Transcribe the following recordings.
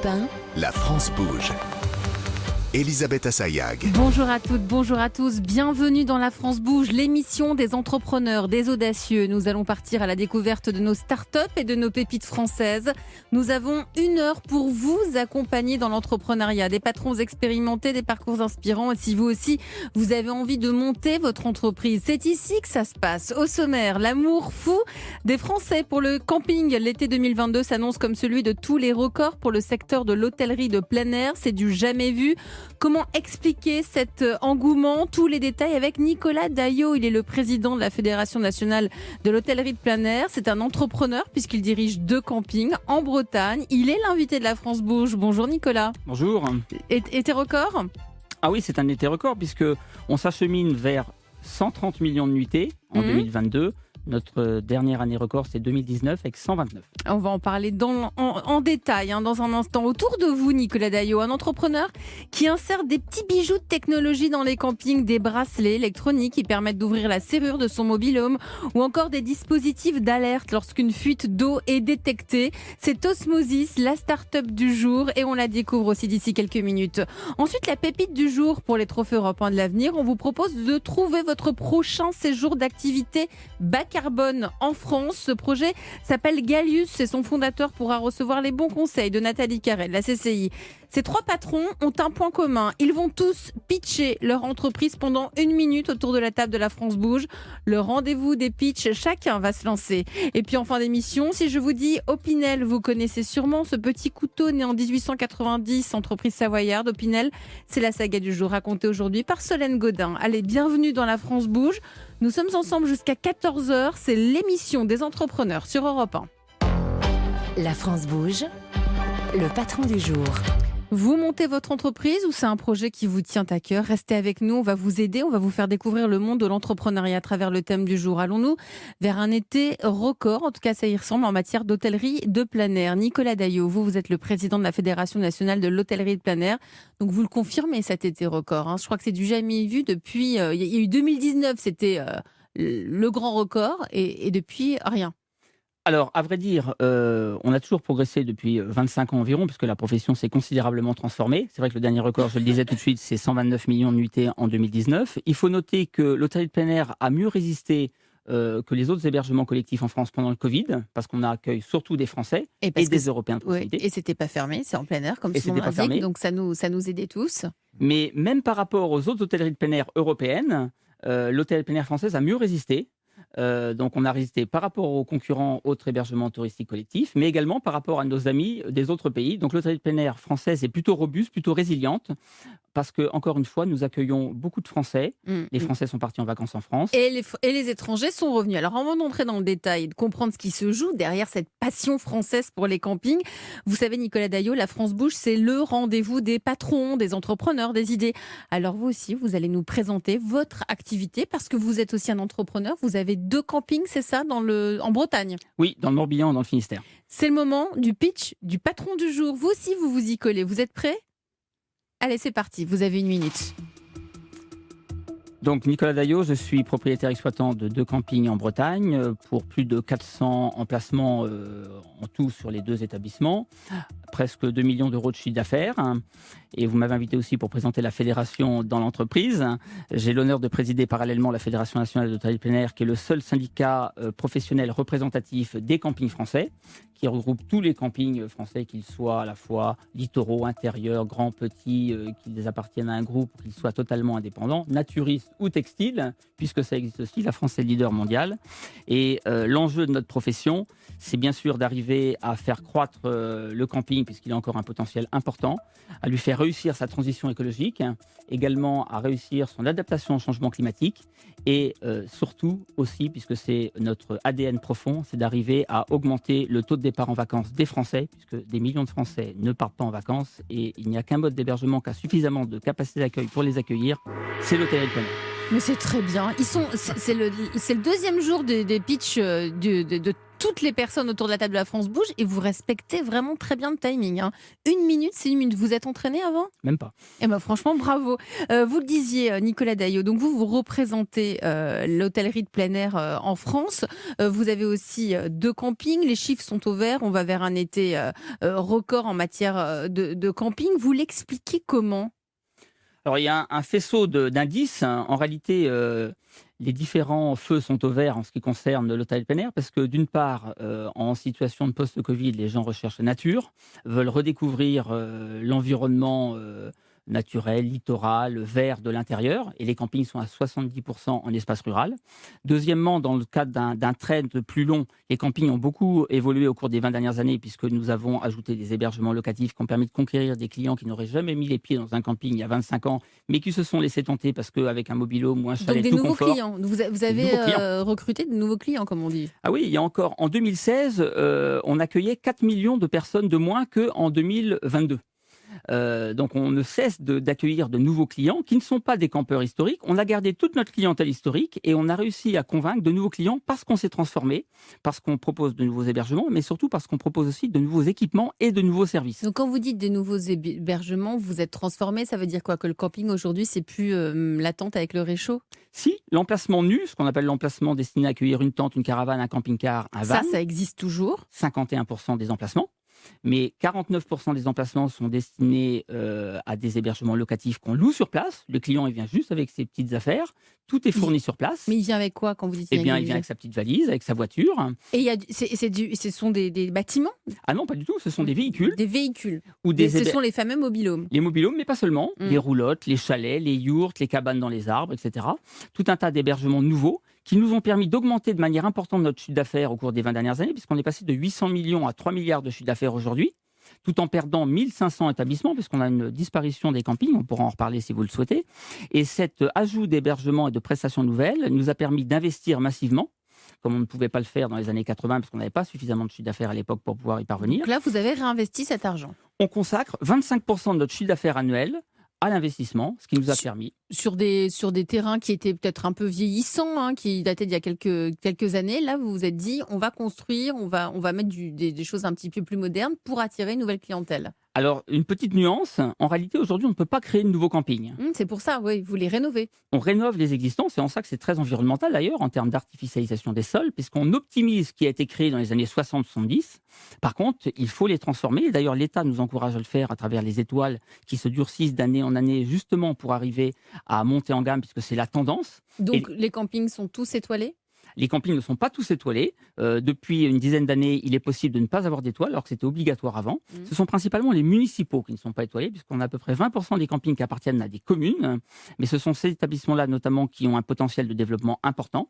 Europe 1, La France bouge. Elisabeth Assayag. Bonjour à toutes, bonjour à tous. Bienvenue dans La France bouge, l'émission des entrepreneurs, des audacieux. Nous allons partir à la découverte de nos startups et de nos pépites françaises. Nous avons 1 heure pour vous accompagner dans l'entrepreneuriat. Des patrons expérimentés, des parcours inspirants. Et si vous aussi, vous avez envie de monter votre entreprise, c'est ici que ça se passe. Au sommaire, l'amour fou des Français pour le camping. L'été 2022 s'annonce comme celui de tous les records pour le secteur de l'hôtellerie de plein air. C'est du jamais vu. Comment expliquer cet engouement? Tous les détails avec Nicolas Daillot. Il est le président de la Fédération nationale de l'hôtellerie de plein air. C'est un entrepreneur puisqu'il dirige 2 campings en Bretagne. Il est l'invité de La France bouge. Bonjour Nicolas. Bonjour. Et tes records? Ah oui, c'est un été record puisque on s'achemine vers 130 millions de nuitées en 2022. Notre dernière année record, c'est 2019 avec 129. On va en parler en détail dans un instant. Autour de vous, Nicolas Daillot, un entrepreneur qui insère des petits bijoux de technologie dans les campings, des bracelets électroniques qui permettent d'ouvrir la serrure de son mobil-home ou encore des dispositifs d'alerte lorsqu'une fuite d'eau est détectée. C'est Osmosis, la start-up du jour, et on la découvre aussi d'ici quelques minutes. Ensuite, la pépite du jour pour les trophées européens de l'avenir. On vous propose de trouver votre prochain séjour d'activité bas carbone en France. Ce projet s'appelle Galius et son fondateur pourra recevoir les bons conseils de Nathalie Carrel, la CCI. Ces 3 patrons ont un point commun. Ils vont tous pitcher leur entreprise pendant 1 minute autour de la table de La France bouge. Le rendez-vous des pitchs, chacun va se lancer. Et puis en fin d'émission, si je vous dis Opinel, vous connaissez sûrement ce petit couteau né en 1890, entreprise savoyarde. Opinel, c'est la saga du jour racontée aujourd'hui par Solène Godin. Allez, bienvenue dans La France bouge. Nous sommes ensemble jusqu'à 14h. C'est l'émission des entrepreneurs sur Europe 1. La France bouge, le patron du jour. Vous montez votre entreprise ou c'est un projet qui vous tient à cœur? Restez avec nous, on va vous aider, on va vous faire découvrir le monde de l'entrepreneuriat à travers le thème du jour. Allons-nous vers un été record? En tout cas, ça y ressemble en matière d'hôtellerie de plein air. Nicolas Daillot, vous êtes le président de la Fédération nationale de l'hôtellerie de plein air. Donc vous le confirmez, cet été record. Je crois que c'est du jamais vu depuis... il y a eu 2019, c'était le grand record et depuis, rien. Alors, à vrai dire, on a toujours progressé depuis 25 ans environ, puisque la profession s'est considérablement transformée. C'est vrai que le dernier record, je le disais tout de suite, c'est 129 millions de nuitées en 2019. Il faut noter que l'hôtellerie de plein air a mieux résisté que les autres hébergements collectifs en France pendant le Covid, parce qu'on accueille surtout des Français et des Européens de proximité. Oui, et c'était pas fermé, c'est en plein air, comme son nom l'indique, donc ça nous aidait tous. Mais même par rapport aux autres hôtelleries de plein air européennes, l'hôtellerie de plein air française a mieux résisté. Donc on a résisté par rapport aux concurrents autres hébergements touristiques collectifs, mais également par rapport à nos amis des autres pays. Donc l'hôtellerie de plein air française est plutôt robuste, plutôt résiliente, parce que, encore une fois, nous accueillons beaucoup de Français. Les Français sont partis en vacances en France. Et les étrangers sont revenus. Alors avant d'entrer dans le détail et de comprendre ce qui se joue derrière cette passion française pour les campings, vous savez, Nicolas Daillot, La France bouge, c'est le rendez-vous des patrons, des entrepreneurs, des idées. Alors vous aussi, vous allez nous présenter votre activité, parce que vous êtes aussi un entrepreneur. Vous avez 2 campings, c'est ça, en Bretagne? Oui, dans le Morbihan, dans le Finistère. C'est le moment du pitch du patron du jour. Vous aussi, vous vous y collez. Vous êtes prêts? Allez, c'est parti. Vous avez 1 minute. Donc, Nicolas Daillot, je suis propriétaire exploitant de 2 campings en Bretagne pour plus de 400 emplacements en tout sur les 2 établissements, presque 2 millions d'euros de chiffre d'affaires. Et vous m'avez invité aussi pour présenter la fédération dans l'entreprise. J'ai l'honneur de présider parallèlement la Fédération nationale de l'hôtellerie de plein air, qui est le seul syndicat professionnel représentatif des campings français, qui regroupe tous les campings français, qu'ils soient à la fois littoraux, intérieurs, grands, petits, qu'ils appartiennent à un groupe, qu'ils soient totalement indépendants, naturistes ou textiles, puisque ça existe aussi. La France est le leader mondial. Et l'enjeu de notre profession, c'est bien sûr d'arriver à faire croître le camping, puisqu'il a encore un potentiel important, à lui faire réussir sa transition écologique, également à réussir son adaptation au changement climatique, et surtout aussi, puisque c'est notre ADN profond, c'est d'arriver à augmenter le taux de départ en vacances des Français, puisque des millions de Français ne partent pas en vacances, et il n'y a qu'un mode d'hébergement qui a suffisamment de capacité d'accueil pour les accueillir, c'est l'hôtellerie de plein air. Mais c'est très bien. C'est le 2e jour des pitchs de toutes les personnes autour de la table de la France Bouge et vous respectez vraiment très bien le timing. 1 minute, c'est 1 minute. Vous êtes entraîné avant ? Même pas. Eh ben franchement, bravo. Vous le disiez, Nicolas Daillot, donc vous représentez l'hôtellerie de plein air en France. Vous avez aussi 2 campings. Les chiffres sont au vert. On va vers un été record en matière de camping. Vous l'expliquez comment ? Alors, il y a un faisceau d'indices. En réalité, les différents feux sont au vert en ce qui concerne l'hôtel plein air, parce que d'une part, en situation de post-Covid, les gens recherchent la nature, veulent redécouvrir l'environnement naturel, littoral, vert de l'intérieur, et les campings sont à 70% en espace rural. Deuxièmement, dans le cadre d'un trend plus long, les campings ont beaucoup évolué au cours des 20 dernières années, puisque nous avons ajouté des hébergements locatifs qui ont permis de conquérir des clients qui n'auraient jamais mis les pieds dans un camping il y a 25 ans, mais qui se sont laissés tenter parce qu'avec un mobil-home ou un chalet Donc des tout nouveaux confort... clients. Vous avez recruté de nouveaux clients, comme on dit. Ah oui, il y a encore, en 2016, on accueillait 4 millions de personnes de moins qu'en 2022. Donc on ne cesse d'accueillir de nouveaux clients qui ne sont pas des campeurs historiques. On a gardé toute notre clientèle historique et on a réussi à convaincre de nouveaux clients parce qu'on s'est transformé, parce qu'on propose de nouveaux hébergements, mais surtout parce qu'on propose aussi de nouveaux équipements et de nouveaux services. Donc quand vous dites de nouveaux hébergements, vous êtes transformé, ça veut dire quoi ? Que le camping aujourd'hui, c'est plus la tente avec le réchaud ? Si, l'emplacement nu, ce qu'on appelle l'emplacement destiné à accueillir une tente, une caravane, un camping-car, un van, ça existe toujours. 51% des emplacements. Mais 49% des emplacements sont destinés à des hébergements locatifs qu'on loue sur place. Le client, il vient juste avec ses petites affaires. Tout est fourni sur place. Mais il vient avec quoi quand vous dites Eh bien, il vient avec sa petite valise, avec sa voiture. Et ce sont des bâtiments ? Ah non, pas du tout. Ce sont des véhicules. Des véhicules. Ou Ce sont les fameux mobil-homes. Les mobil-homes, mais pas seulement. Les roulottes, les chalets, les yourtes, les cabanes dans les arbres, etc. Tout un tas d'hébergements nouveaux qui nous ont permis d'augmenter de manière importante notre chiffre d'affaires au cours des 20 dernières années, puisqu'on est passé de 800 millions à 3 milliards de chiffre d'affaires aujourd'hui, tout en perdant 1500 établissements, puisqu'on a une disparition des campings, on pourra en reparler si vous le souhaitez. Et cet ajout d'hébergements et de prestations nouvelles nous a permis d'investir massivement, comme on ne pouvait pas le faire dans les années 80, parce qu'on n'avait pas suffisamment de chiffre d'affaires à l'époque pour pouvoir y parvenir. Donc là, vous avez réinvesti cet argent. On consacre 25% de notre chiffre d'affaires annuel à l'investissement, ce qui nous a permis... Sur des terrains qui étaient peut-être un peu vieillissants, qui dataient d'il y a quelques années, là, vous vous êtes dit, on va construire, on va mettre des choses un petit peu plus modernes pour attirer une nouvelle clientèle. Alors, une petite nuance, en réalité, aujourd'hui, on ne peut pas créer de nouveaux campings. C'est pour ça, oui, vous les rénovez. On rénove les existants, c'est en ça que c'est très environnemental d'ailleurs, en termes d'artificialisation des sols, puisqu'on optimise ce qui a été créé dans les années 60-70. Par contre, il faut les transformer, et d'ailleurs l'État nous encourage à le faire à travers les étoiles qui se durcissent d'année en année, justement pour arriver à monter en gamme, puisque c'est la tendance. Donc les campings sont tous étoilés ? Les campings ne sont pas tous étoilés. Depuis une dizaine d'années, il est possible de ne pas avoir d'étoiles, alors que c'était obligatoire avant. Ce sont principalement les municipaux qui ne sont pas étoilés, puisqu'on a à peu près 20% des campings qui appartiennent à des communes. Mais ce sont ces établissements-là, notamment, qui ont un potentiel de développement important,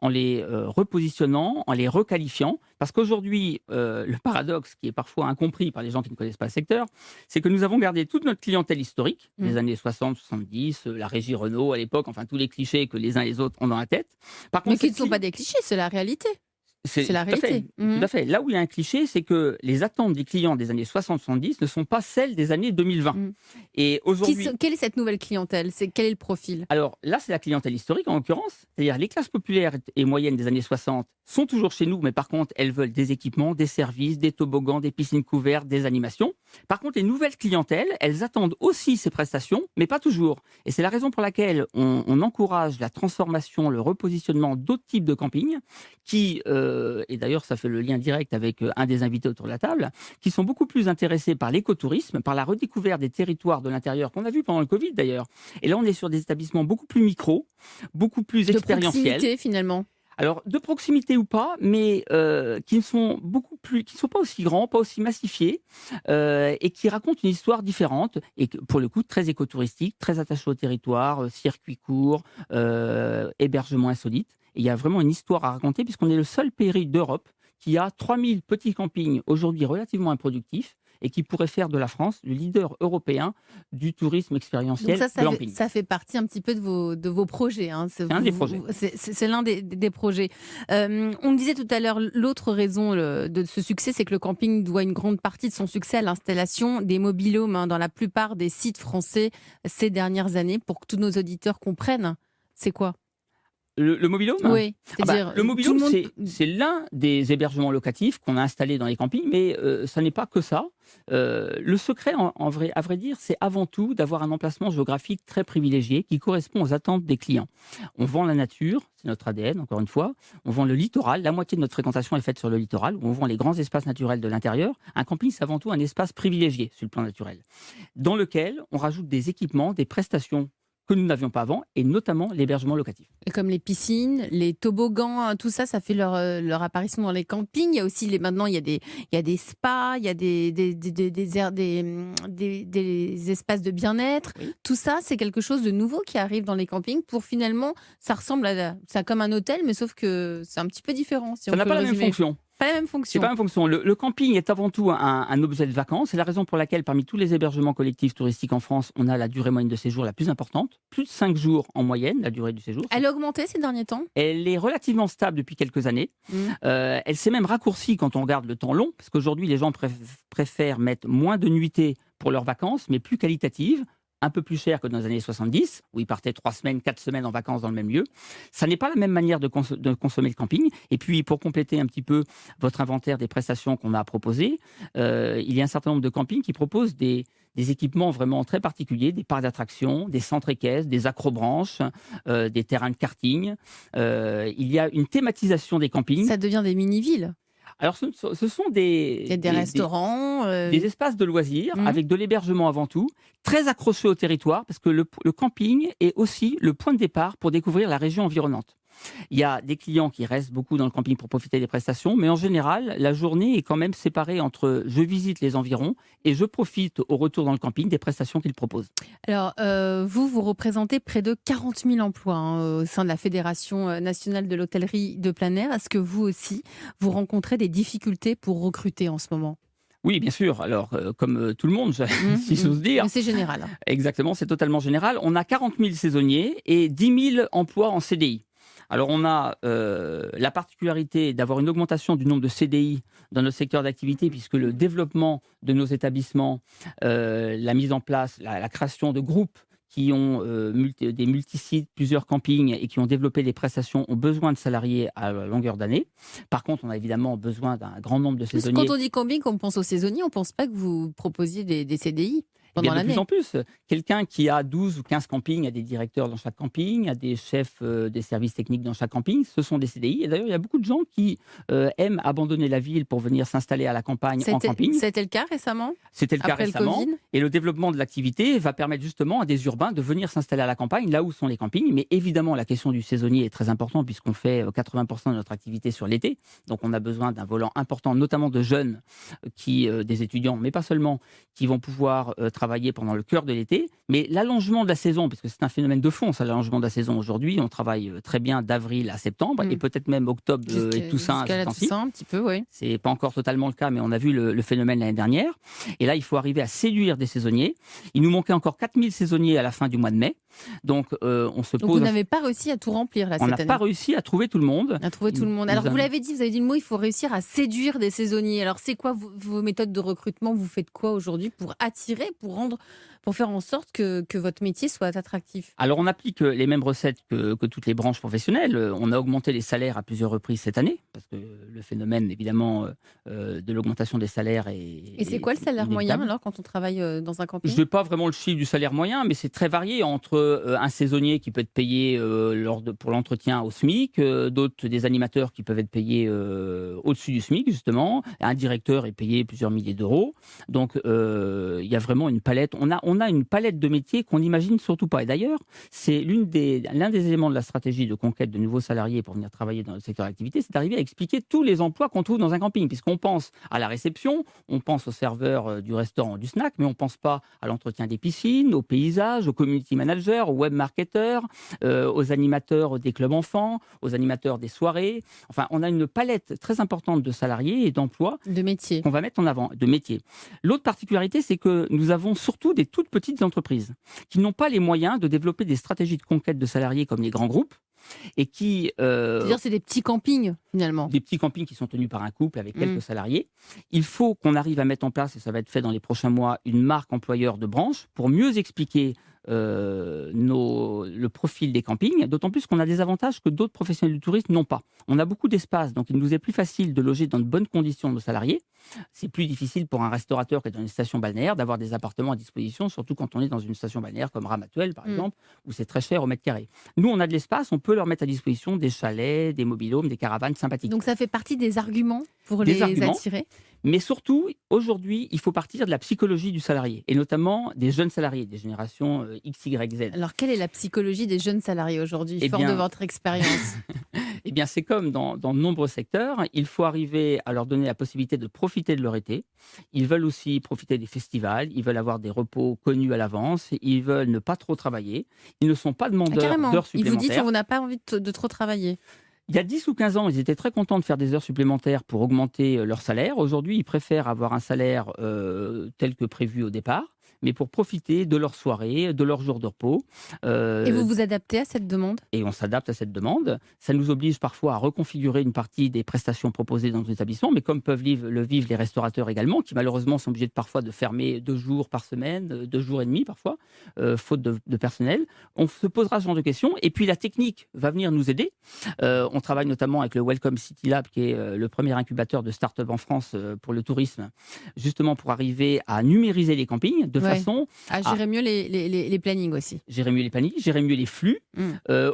en les repositionnant, en les requalifiant. Parce qu'aujourd'hui, le paradoxe qui est parfois incompris par les gens qui ne connaissent pas le secteur, c'est que nous avons gardé toute notre clientèle historique, des années 60, 70, la régie Renault à l'époque, enfin tous les clichés que les uns et les autres ont dans la tête. Par contre, mais qui ne sont pas des clichés, c'est la réalité. C'est la réalité. Tout à fait. Là où il y a un cliché, c'est que les attentes des clients des années 60-70 ne sont pas celles des années 2020. Et aujourd'hui, quelle est cette nouvelle clientèle ? Quel est le profil ? Alors là, c'est la clientèle historique en l'occurrence. C'est-à-dire les classes populaires et moyennes des années 60 sont toujours chez nous, mais par contre, elles veulent des équipements, des services, des toboggans, des piscines couvertes, des animations. Par contre, les nouvelles clientèles, elles attendent aussi ces prestations, mais pas toujours. Et c'est la raison pour laquelle on encourage la transformation, le repositionnement d'autres types de campings qui... et d'ailleurs ça fait le lien direct avec un des invités autour de la table, qui sont beaucoup plus intéressés par l'écotourisme, par la redécouverte des territoires de l'intérieur qu'on a vu pendant le Covid d'ailleurs. Et là on est sur des établissements beaucoup plus micro, beaucoup plus expérientiels. De proximité finalement. Alors, de proximité ou pas, mais qui ne sont pas aussi grands, pas aussi massifiés, et qui racontent une histoire différente, et pour le coup très écotouristique, très attaché au territoire, circuit court, hébergement insolite. Et il y a vraiment une histoire à raconter, puisqu'on est le seul pays d'Europe qui a 3000 petits campings aujourd'hui relativement improductifs, et qui pourrait faire de la France le leader européen du tourisme expérientiel glamping. Ça fait partie un petit peu de vos projets. C'est un des projets. C'est l'un des projets. On disait tout à l'heure, l'autre raison de ce succès, c'est que le camping doit une grande partie de son succès à l'installation des mobil-homes dans la plupart des sites français ces dernières années. Pour que tous nos auditeurs comprennent, c'est quoi ? Le mobil-home Oui, c'est-à-dire le mobil-home, tout le monde- c'est l'un des hébergements locatifs qu'on a installés dans les campings, mais ça n'est pas que ça. Le secret, à vrai dire, c'est avant tout d'avoir un emplacement géographique très privilégié qui correspond aux attentes des clients. On vend la nature, c'est notre ADN, encore une fois. On vend le littoral. La moitié de notre fréquentation est faite sur le littoral, où on vend les grands espaces naturels de l'intérieur. Un camping, c'est avant tout un espace privilégié sur le plan naturel, dans lequel on rajoute des équipements, des prestations que nous n'avions pas avant, et notamment l'hébergement locatif. Et comme les piscines, les toboggans, tout ça, ça fait leur apparition dans les campings. Il y a aussi maintenant, il y a des spas, il y a des espaces de bien-être. Oui. Tout ça, c'est quelque chose de nouveau qui arrive dans les campings pour finalement, ça ressemble ça comme un hôtel, mais sauf que c'est un petit peu différent. Si Ça on n'a peut pas le la même résumer. fonction. Pas la même C'est fonction. pas la même fonction. Le camping est avant tout un objet de vacances. C'est la raison pour laquelle, parmi tous les hébergements collectifs touristiques en France, on a la durée moyenne de séjour la plus importante. Plus de 5 jours en moyenne, la durée du séjour. Elle a augmenté ces derniers temps. Elle est relativement stable depuis quelques années. Mmh. Elle s'est même raccourcie quand on regarde le temps long, parce qu'aujourd'hui, les gens préfèrent mettre moins de nuitées pour leurs vacances, mais plus qualitatives, un peu plus cher que dans les années 70, où ils partaient 3 semaines, 4 semaines en vacances dans le même lieu. Ça n'est pas la même manière de consommer le camping. Et puis, pour compléter un petit peu votre inventaire des prestations qu'on a proposées, il y a un certain nombre de campings qui proposent des équipements vraiment très particuliers, des parcs d'attractions, des centres équestres, des acrobranches, des terrains de karting. Il y a une thématisation des campings. Ça devient des mini-villes. Alors, ce sont Il y a des restaurants. des espaces de loisirs Mhm. avec de l'hébergement avant tout, très accrochés au territoire, parce que le camping est aussi le point de départ pour découvrir la région environnante. Il y a des clients qui restent beaucoup dans le camping pour profiter des prestations, mais en général, la journée est quand même séparée entre je visite les environs et je profite au retour dans le camping des prestations qu'ils proposent. Alors, vous représentez près de 40 000 emplois au sein de la Fédération nationale de l'hôtellerie de plein air. Est-ce que vous aussi, vous rencontrez des difficultés pour recruter en ce moment? Oui, bien sûr. Alors, comme tout le monde, si j'ose dire. Mais c'est général. Exactement, c'est totalement général. On a 40 000 saisonniers et 10 000 emplois en CDI. Alors, on a la particularité d'avoir une augmentation du nombre de CDI dans notre secteur d'activité, puisque le développement de nos établissements, la mise en place, la création de groupes qui ont des multisites, plusieurs campings et qui ont développé des prestations ont besoin de salariés à longueur d'année. Par contre, on a évidemment besoin d'un grand nombre de Parce que saisonniers. quand on dit camping, on pense aux saisonniers, on ne pense pas que vous proposiez des CDI Eh bien, pendant de l'année. plus en plus, quelqu'un qui a 12 ou 15 campings, a des directeurs dans chaque camping, a des chefs des services techniques dans chaque camping, ce sont des CDI. Et d'ailleurs, il y a beaucoup de gens qui aiment abandonner la ville pour venir s'installer à la campagne en camping. C'était le cas récemment, C'était le cas après le récemment. Covid. Et le développement de l'activité va permettre justement à des urbains de venir s'installer à la campagne, là où sont les campings. Mais évidemment, la question du saisonnier est très importante puisqu'on fait 80% de notre activité sur l'été. Donc, on a besoin d'un volant important, notamment de jeunes, des étudiants, mais pas seulement, qui vont pouvoir travailler pendant le cœur de l'été. Mais l'allongement de la saison, parce que c'est un phénomène de fond, ça, l'allongement de la saison aujourd'hui, on travaille très bien d'avril à septembre et peut-être même octobre et Toussaint. Jusqu'à la ce temps-ci. Toussaint, un petit peu, oui. C'est pas encore totalement le cas, mais on a vu le phénomène l'année dernière. Et là, il faut arriver à séduire des saisonniers. Il nous manquait encore 4000 saisonniers à la fin du mois de mai. Donc, on se Donc pose. vous n'avez pas réussi à tout remplir là, On cette n'a année. pas réussi à trouver tout le monde. À trouver tout le monde. Nous Alors, vous avons- l'avez dit, vous avez dit le mot, il faut réussir à séduire des saisonniers. Alors, c'est quoi vos méthodes de recrutement? Vous faites quoi aujourd'hui pour attirer, pour faire en sorte que votre métier soit attractif? Alors, on applique les mêmes recettes que toutes les branches professionnelles. On a augmenté les salaires à plusieurs reprises cette année, parce que le phénomène, évidemment, de l'augmentation des salaires est. Et c'est quoi le salaire moyen inévitable. alors quand on travaille dans un camping? Je n'ai pas vraiment le chiffre du salaire moyen, mais c'est très varié entre un saisonnier qui peut être payé pour l'entretien au SMIC, d'autres des animateurs qui peuvent être payés au-dessus du SMIC, justement. Un directeur est payé plusieurs milliers d'euros. Donc, il y a vraiment une palette. On a une palette de métiers qu'on n'imagine surtout pas. Et d'ailleurs, c'est l'un des éléments de la stratégie de conquête de nouveaux salariés pour venir travailler dans le secteur d'activité, c'est d'arriver à expliquer tous les emplois qu'on trouve dans un camping. Puisqu'on pense à la réception, on pense au serveur du restaurant, du snack, mais on ne pense pas à l'entretien des piscines, au paysage, aux community managers, aux web marketeurs, aux animateurs des clubs enfants, aux animateurs des soirées. Enfin, on a une palette très importante de salariés et d'emplois De métier. qu'on va mettre en avant, de métiers. L'autre particularité, c'est que nous avons surtout des toutes petites entreprises qui n'ont pas les moyens de développer des stratégies de conquête de salariés comme les grands groupes et qui... C'est-à-dire c'est des petits campings finalement. des petits campings qui sont tenus par un couple avec quelques Mm. salariés. Il faut qu'on arrive à mettre en place, et ça va être fait dans les prochains mois, une marque employeur de branche pour mieux expliquer le profil des campings, d'autant plus qu'on a des avantages que d'autres professionnels du tourisme n'ont pas. On a beaucoup d'espace, donc il nous est plus facile de loger dans de bonnes conditions nos salariés. C'est plus difficile pour un restaurateur qui est dans une station balnéaire d'avoir des appartements à disposition, surtout quand on est dans une station balnéaire comme Ramatuelle, par exemple, où c'est très cher au mètre carré. Nous, on a de l'espace, on peut leur mettre à disposition des chalets, des mobil-homes, des caravanes sympathiques. Donc ça fait partie des arguments pour les attirer. Mais surtout, aujourd'hui, il faut partir de la psychologie du salarié, et notamment des jeunes salariés, des générations X, Y, Z. Alors, quelle est la psychologie des jeunes salariés aujourd'hui, fort de votre expérience? Eh bien, c'est comme dans de nombreux secteurs, il faut arriver à leur donner la possibilité de profiter de leur été. Ils veulent aussi profiter des festivals, ils veulent avoir des repos connus à l'avance, ils veulent ne pas trop travailler, ils ne sont pas demandeurs d'heures supplémentaires. Ils vous disent qu'on n'a pas envie de trop travailler. Il y a 10 ou 15 ans, ils étaient très contents de faire des heures supplémentaires pour augmenter leur salaire. Aujourd'hui, ils préfèrent avoir un salaire tel que prévu au départ, mais pour profiter de leur soirée, de leur jour de repos. Et vous vous adaptez à cette demande? Et on s'adapte à cette demande. Ça nous oblige parfois à reconfigurer une partie des prestations proposées dans nos établissements, mais comme peuvent le vivre les restaurateurs également, qui malheureusement sont obligés parfois de fermer 2 jours par semaine, 2 jours et demi parfois, faute de personnel. On se posera ce genre de questions. Et puis la technique va venir nous aider. On travaille notamment avec le Welcome City Lab, qui est le premier incubateur de start-up en France pour le tourisme, justement pour arriver à numériser les campings de façon à gérer mieux les plannings aussi. Gérer mieux les plannings, gérer mieux les flux,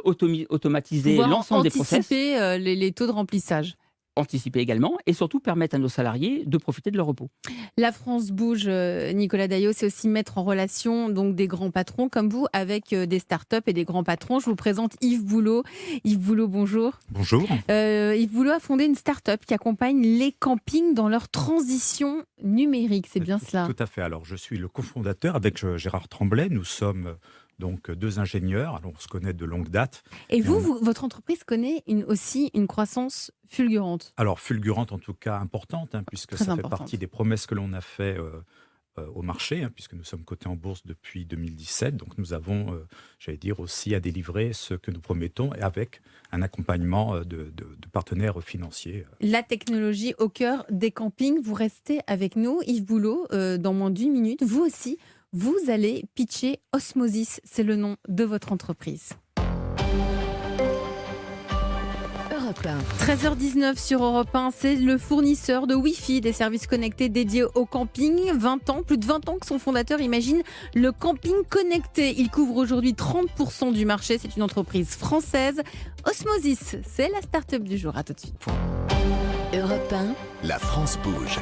automatiser l'ensemble des process. Anticiper les taux de remplissage. Anticiper également et surtout permettre à nos salariés de profiter de leur repos. La France bouge, Nicolas Daillot, c'est aussi mettre en relation donc des grands patrons comme vous avec des startups et des grands patrons. Je vous présente Yves Boulot. Yves Boulot, bonjour. Bonjour. Yves Boulot a fondé une start-up qui accompagne les campings dans leur transition numérique. C'est bien cela? Tout à fait. Alors, je suis le cofondateur avec Gérard Tremblay. Nous sommes donc 2 ingénieurs. Alors, on se connaît de longue date. Et votre entreprise connaît aussi une croissance fulgurante? Alors, fulgurante, en tout cas importante, puisque ça fait partie des promesses que l'on a fait au marché, puisque nous sommes cotés en bourse depuis 2017. Donc, nous avons, j'allais dire, aussi à délivrer ce que nous promettons, et avec un accompagnement de partenaires financiers. La technologie au cœur des campings. Vous restez avec nous, Yves Boulot, dans moins d'1 minute. Vous aussi, vous allez pitcher Osmosis, c'est le nom de votre entreprise. 13h19 sur Europe 1, c'est le fournisseur de Wi-Fi, des services connectés dédiés au camping. 20 ans, plus de 20 ans que son fondateur imagine le camping connecté. Il couvre aujourd'hui 30% du marché. C'est une entreprise française. Osmosis, c'est la start-up du jour. À tout de suite. Europe 1. La France bouge.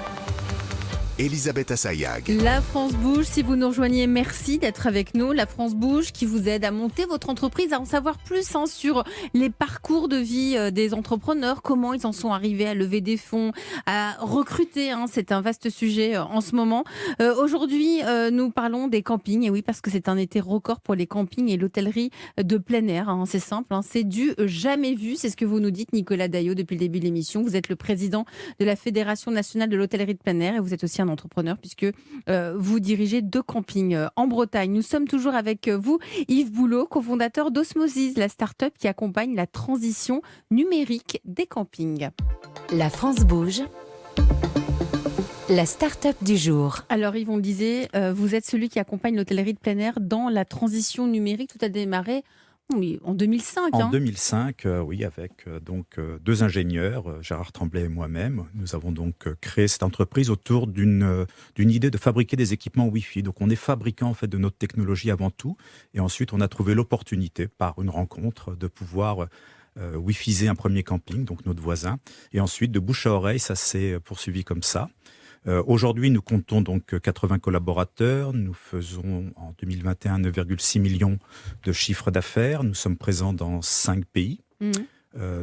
Elisabeth Assayag. La France bouge, si vous nous rejoignez, merci d'être avec nous. La France bouge qui vous aide à monter votre entreprise, à en savoir plus sur les parcours de vie des entrepreneurs, comment ils en sont arrivés à lever des fonds, à recruter. C'est un vaste sujet en ce moment. Aujourd'hui, nous parlons des campings. Et oui, parce que c'est un été record pour les campings et l'hôtellerie de plein air. C'est simple, c'est du jamais vu. C'est ce que vous nous dites, Nicolas Daillot, depuis le début de l'émission. Vous êtes le président de la Fédération nationale de l'hôtellerie de plein air et vous êtes aussi un entrepreneur puisque vous dirigez 2 campings en Bretagne. Nous sommes toujours avec vous, Yves Boulot, cofondateur d'Osmosis, la start-up qui accompagne la transition numérique des campings. La France bouge. La start-up du jour. Alors Yves, on le disait, vous êtes celui qui accompagne l'hôtellerie de plein air dans la transition numérique. Tout a démarré en 2005. En 2005, oui, avec donc 2 ingénieurs, Gérard Tremblay et moi-même. Nous avons donc créé cette entreprise autour d'une idée de fabriquer des équipements Wi-Fi. Donc on est fabricant en fait de notre technologie avant tout, et ensuite on a trouvé l'opportunité par une rencontre de pouvoir Wi-Fiser un premier camping, donc notre voisin, et ensuite de bouche à oreille, ça s'est poursuivi comme ça. Aujourd'hui, nous comptons donc 80 collaborateurs. Nous faisons en 2021 9,6 millions de chiffre d'affaires. Nous sommes présents dans 5 pays.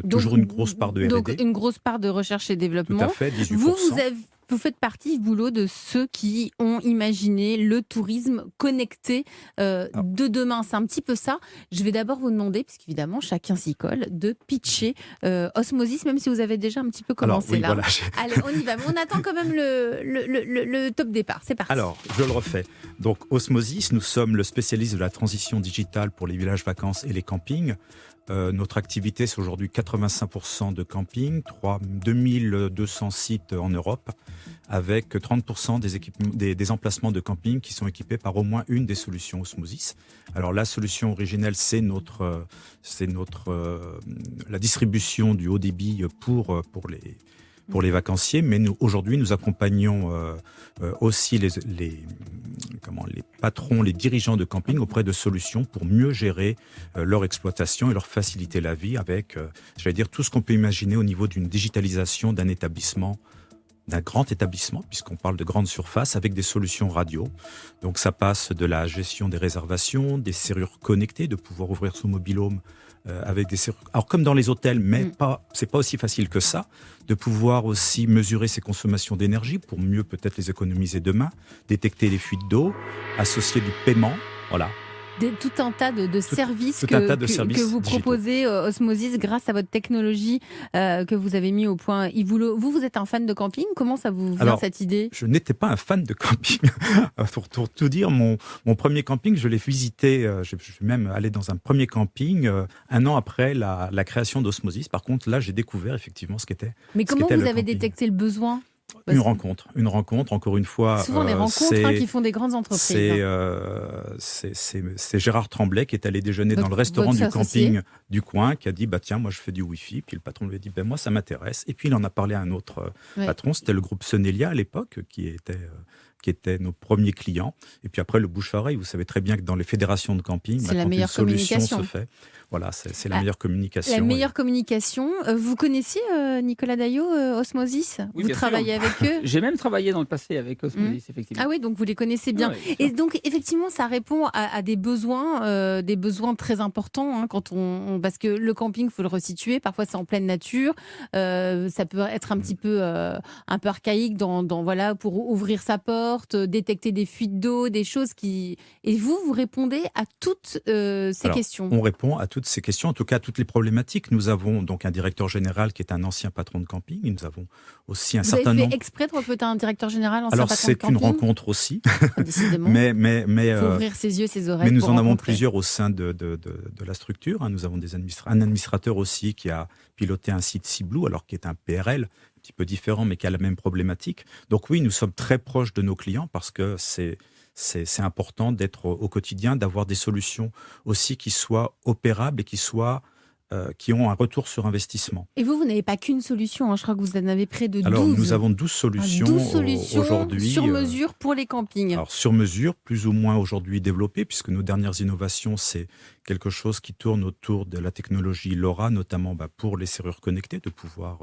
Toujours une grosse part de R&D. Donc une grosse part de recherche et développement. Tout à fait, 18%. Vous faites partie, Yves Boulot, de ceux qui ont imaginé le tourisme connecté de demain. C'est un petit peu ça. Je vais d'abord vous demander, puisqu'évidemment, chacun s'y colle, de pitcher Osmosis, même si vous avez déjà un petit peu commencé. Alors, oui, là. Voilà, allez, on y va. Mais on attend quand même le top départ. C'est parti. Alors, je le refais. Donc, Osmosis, nous sommes le spécialiste de la transition digitale pour les villages vacances et les campings. Notre activité, c'est aujourd'hui 85% de camping, 2200 sites en Europe, avec 30% des emplacements de camping qui sont équipés par au moins une des solutions Osmosis. Alors la solution originelle, c'est la distribution du haut débit pour les vacanciers, mais aujourd'hui nous accompagnons aussi les patrons, les dirigeants de camping auprès de solutions pour mieux gérer leur exploitation et leur faciliter la vie avec, tout ce qu'on peut imaginer au niveau d'une digitalisation d'un établissement, d'un grand établissement, puisqu'on parle de grande surface, avec des solutions radio. Donc ça passe de la gestion des réservations, des serrures connectées, de pouvoir ouvrir son mobil-home avec des serrures. Alors comme dans les hôtels, mais c'est pas aussi facile que ça, de pouvoir aussi mesurer ses consommations d'énergie pour mieux peut-être les économiser demain, détecter les fuites d'eau, associer du paiement, voilà. Tout un tas de services que vous proposez, Osmosis, grâce à votre technologie que vous avez mis au point. Vous êtes un fan de camping. Comment ça vous vient, cette idée ? Je n'étais pas un fan de camping. Pour tout dire, mon premier camping, je l'ai visité, je suis même allé dans un premier camping un an après la création d'Osmosis. Par contre, là, j'ai découvert effectivement ce qu'était. Mais comment vous avez détecté le besoin ? Une rencontre, encore une fois. Souvent des rencontres qui font des grandes entreprises. C'est Gérard Tremblay qui est allé déjeuner dans le restaurant du camping du coin, qui a dit tiens, moi je fais du Wi-Fi. Puis le patron lui a dit moi ça m'intéresse. Et puis il en a parlé à un autre patron, c'était le groupe Sonelia à l'époque, qui étaient nos premiers clients. Et puis après, le bouche-oreille, vous savez très bien que dans les fédérations de camping, c'est la quand meilleure une solution communication. se fait, voilà, c'est la meilleure communication. La meilleure communication. Vous connaissiez, Nicolas Daillot, Osmosis ? Oui, vous travaillez avec eux ? J'ai même travaillé dans le passé avec Osmosis, effectivement. Ah oui, donc vous les connaissez bien. Et donc, effectivement, ça répond à des besoins très importants. Parce que le camping, il faut le resituer. Parfois, c'est en pleine nature. Ça peut être un petit peu archaïque pour ouvrir sa porte, détecter des fuites d'eau, des choses qui... Et vous répondez à toutes ces questions. On répond à toutes ces questions, en tout cas à toutes les problématiques. Nous avons donc un directeur général qui est un ancien patron de camping. Nous avons aussi un certain nombre... Vous avez fait exprès de recruter un directeur général, ancien patron de camping ? Alors, c'est une rencontre aussi. Décidément. Il faut ouvrir ses yeux, ses oreilles. Mais nous pour en avons rencontrer. plusieurs au sein de la structure. Nous avons un administrateur aussi qui a piloté un site Ciblou, alors qui est un PRL, un petit peu différent, mais qui a la même problématique. Donc oui, nous sommes très proches de nos clients parce que c'est important d'être au quotidien, d'avoir des solutions aussi qui soient opérables et qui ont un retour sur investissement. Et vous n'avez pas qu'une solution, je crois que vous en avez près de 12. Alors, nous avons 12 solutions, aujourd'hui. Sur mesure pour les campings. Alors, sur mesure, plus ou moins aujourd'hui développées, puisque nos dernières innovations, c'est quelque chose qui tourne autour de la technologie LoRa, notamment pour les serrures connectées, de pouvoir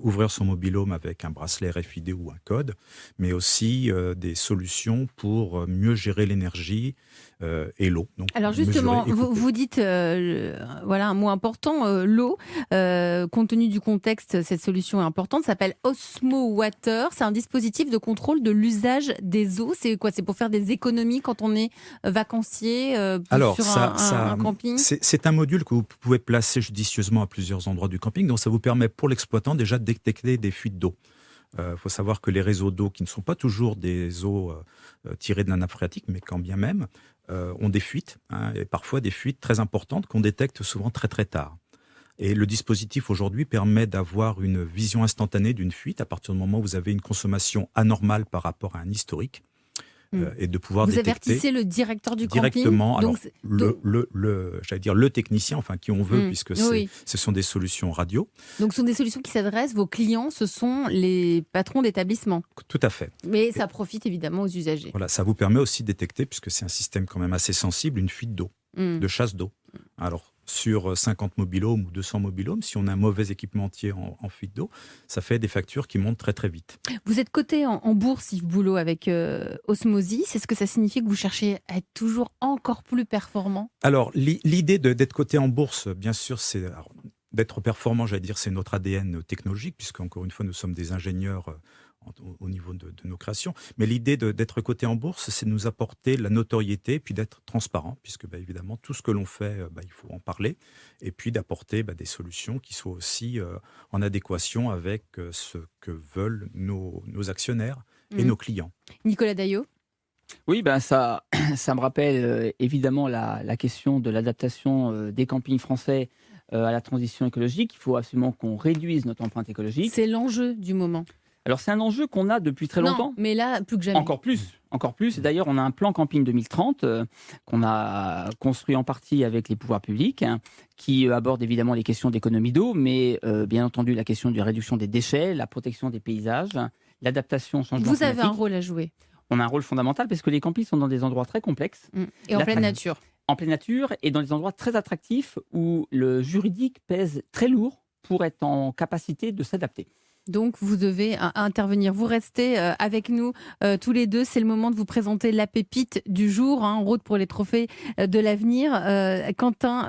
ouvrir son mobile-home avec un bracelet RFID ou un code, mais aussi des solutions pour mieux gérer l'énergie et l'eau. Donc, alors justement, vous dites un mot important, l'eau. Compte tenu du contexte, cette solution est importante. Ça s'appelle Osmo Water. C'est un dispositif de contrôle de l'usage des eaux. C'est quoi ? C'est pour faire des économies quand on est vacancier sur un camping ? C'est un module que vous pouvez placer judicieusement à plusieurs endroits du camping. Donc ça vous permet pour l'exploitant déjà de détecter des fuites d'eau. Il faut savoir que les réseaux d'eau, qui ne sont pas toujours des eaux tirées de la nappe phréatique, mais quand bien même, ont des fuites, et parfois des fuites très importantes qu'on détecte souvent très très tard. Et le dispositif aujourd'hui permet d'avoir une vision instantanée d'une fuite à partir du moment où vous avez une consommation anormale par rapport à un historique. Et de pouvoir vous détecter avertissez le directeur du directement, camping. Le technicien, enfin qui on veut, puisque ce sont des solutions radio. Donc ce sont des solutions qui s'adressent, vos clients, ce sont les patrons d'établissement. Tout à fait. Mais ça profite évidemment aux usagers. Voilà, ça vous permet aussi de détecter, puisque c'est un système quand même assez sensible, une fuite d'eau, de chasse d'eau. Alors, sur 50 mobil-homes ou 200 mobil-homes, si on a un mauvais équipementier en fuite d'eau, ça fait des factures qui montent très très vite. Vous êtes coté en bourse, Yves Boulot, avec Osmosis. Est-ce que ça signifie que vous cherchez à être toujours encore plus performant ? Alors, l'idée d'être coté en bourse, bien sûr, c'est d'être performant, c'est notre ADN technologique, puisque encore une fois, nous sommes des ingénieurs au niveau de nos créations. Mais l'idée d'être coté en bourse, c'est de nous apporter la notoriété, puis d'être transparent, puisque évidemment, tout ce que l'on fait, il faut en parler, et puis d'apporter des solutions qui soient aussi en adéquation avec ce que veulent nos actionnaires et nos clients. Nicolas Daillot ? Oui, ben ça, ça me rappelle évidemment la question de l'adaptation des campings français à la transition écologique. Il faut absolument qu'on réduise notre empreinte écologique. C'est l'enjeu du moment. Alors c'est un enjeu qu'on a depuis très longtemps. Non, mais là, plus que jamais. Encore plus. Et d'ailleurs, on a un plan camping 2030 qu'on a construit en partie avec les pouvoirs publics, qui aborde évidemment les questions d'économie d'eau, mais bien entendu la question de réduction des déchets, la protection des paysages, l'adaptation au changement climatique. Vous avez un rôle à jouer. On a un rôle fondamental parce que les campings sont dans des endroits très complexes. Et en pleine nature. En pleine nature et dans des endroits très attractifs où le juridique pèse très lourd pour être en capacité de s'adapter. Donc, vous devez intervenir. Vous restez avec nous tous les deux. C'est le moment de vous présenter la pépite du jour, en route pour les trophées de l'avenir. Quentin